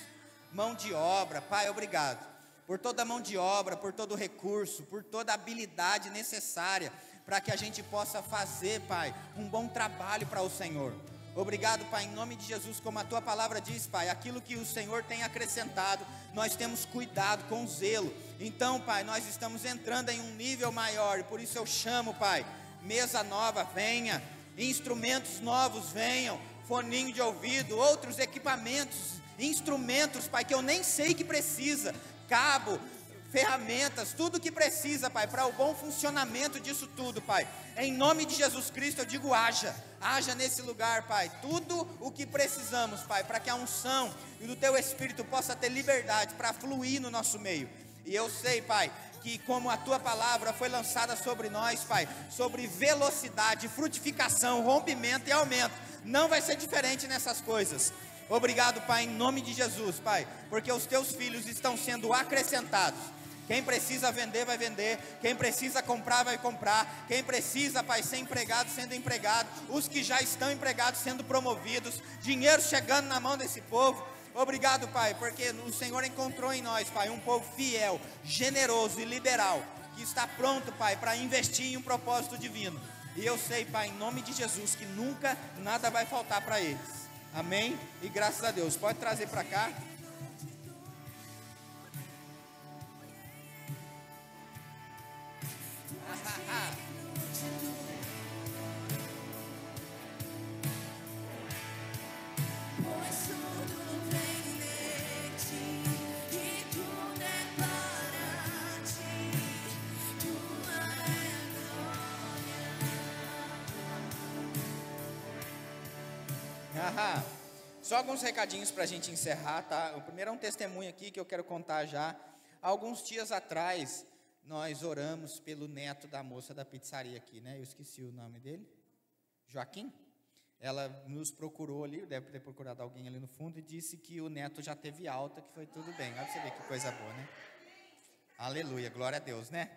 mão de obra. Pai, obrigado por toda a mão de obra, por todo o recurso, por toda a habilidade necessária para que a gente possa fazer, Pai, um bom trabalho para o Senhor. Obrigado, Pai, em nome de Jesus, como a Tua palavra diz, Pai, aquilo que o Senhor tem acrescentado, nós temos cuidado com zelo. Então, Pai, nós estamos entrando em um nível maior, e por isso eu chamo, Pai, mesa nova, venha, instrumentos novos, venham, foninho de ouvido, outros equipamentos, instrumentos, Pai, que eu nem sei que precisa, cabo, ferramentas, tudo que precisa, Pai, para o bom funcionamento disso tudo, Pai. Em nome de Jesus Cristo eu digo haja nesse lugar, Pai, tudo o que precisamos, Pai, para que a unção e do Teu Espírito possa ter liberdade para fluir no nosso meio. E eu sei, Pai, que como a Tua palavra foi lançada sobre nós, Pai, sobre velocidade, frutificação, rompimento e aumento, não vai ser diferente nessas coisas. Obrigado, Pai, em nome de Jesus, Pai, porque os Teus filhos estão sendo acrescentados. Quem precisa vender, vai vender. Quem precisa comprar, vai comprar. Quem precisa, Pai, ser empregado, sendo empregado. Os que já estão empregados, sendo promovidos. Dinheiro chegando na mão desse povo. Obrigado, Pai, porque o Senhor encontrou em nós, Pai, um povo fiel, generoso e liberal, que está pronto, Pai, para investir em um propósito divino. E eu sei, Pai, em nome de Jesus, que nunca nada vai faltar para eles. Amém? E graças a Deus. Pode trazer para cá. Pois tudo vem de ti. Aham. Só alguns recadinhos para a gente encerrar, tá? O primeiro é um testemunho aqui que eu quero contar já. Há alguns dias atrás, nós oramos pelo neto da moça da pizzaria aqui, né? Eu esqueci o nome dele. Joaquim? Ela nos procurou ali, deve ter procurado alguém ali no fundo, e disse que o neto já teve alta, que foi tudo bem. Olha pra você ver que coisa boa, né? Aleluia, glória a Deus, né?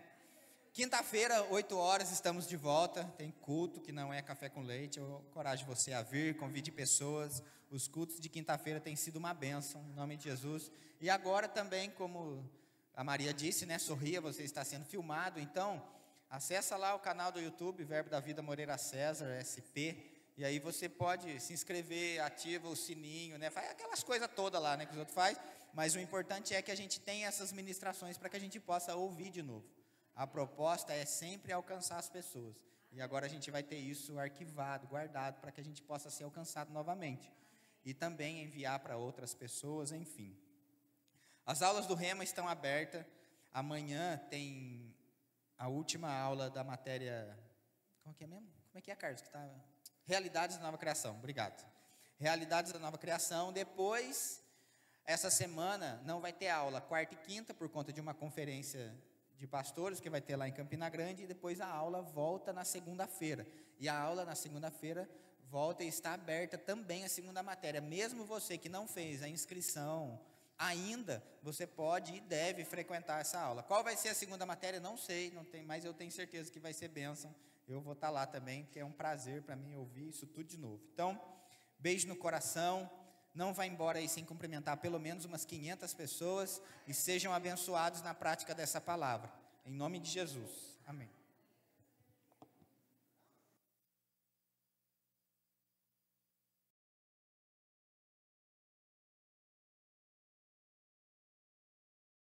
Quinta-feira, 8 horas, estamos de volta. Tem culto que não é café com leite. Eu encorajo você a vir, convide pessoas. Os cultos de quinta-feira têm sido uma bênção, em nome de Jesus. E agora também, como a Maria disse, né? Sorria, você está sendo filmado. Então, acessa lá o canal do YouTube, Verbo da Vida Moreira César, SP. E aí você pode se inscrever, ativa o sininho, né? Faz aquelas coisas todas lá, né? Que os outros fazem. Mas o importante é que a gente tenha essas ministrações para que a gente possa ouvir de novo. A proposta é sempre alcançar as pessoas. E agora a gente vai ter isso arquivado, guardado, para que a gente possa ser alcançado novamente. E também enviar para outras pessoas, enfim. As aulas do Rema estão abertas. Amanhã tem a última aula da matéria... Como que é mesmo? Como é que é, Carlos? Que tá... Realidades da Nova Criação. Obrigado. Realidades da Nova Criação. Depois, essa semana, não vai ter aula. Quarta e quinta, por conta de uma conferência de pastores que vai ter lá em Campina Grande, e depois a aula volta na segunda-feira. E a aula na segunda-feira volta e está aberta também a segunda matéria. Mesmo você que não fez a inscrição ainda, você pode e deve frequentar essa aula. Qual vai ser a segunda matéria? Não sei, não tem, mas eu tenho certeza que vai ser bênção. Eu vou estar lá também, porque é um prazer para mim ouvir isso tudo de novo. Então, beijo no coração. Não vá embora aí sem cumprimentar pelo menos umas 500 pessoas e sejam abençoados na prática dessa palavra. Em nome de Jesus. Amém.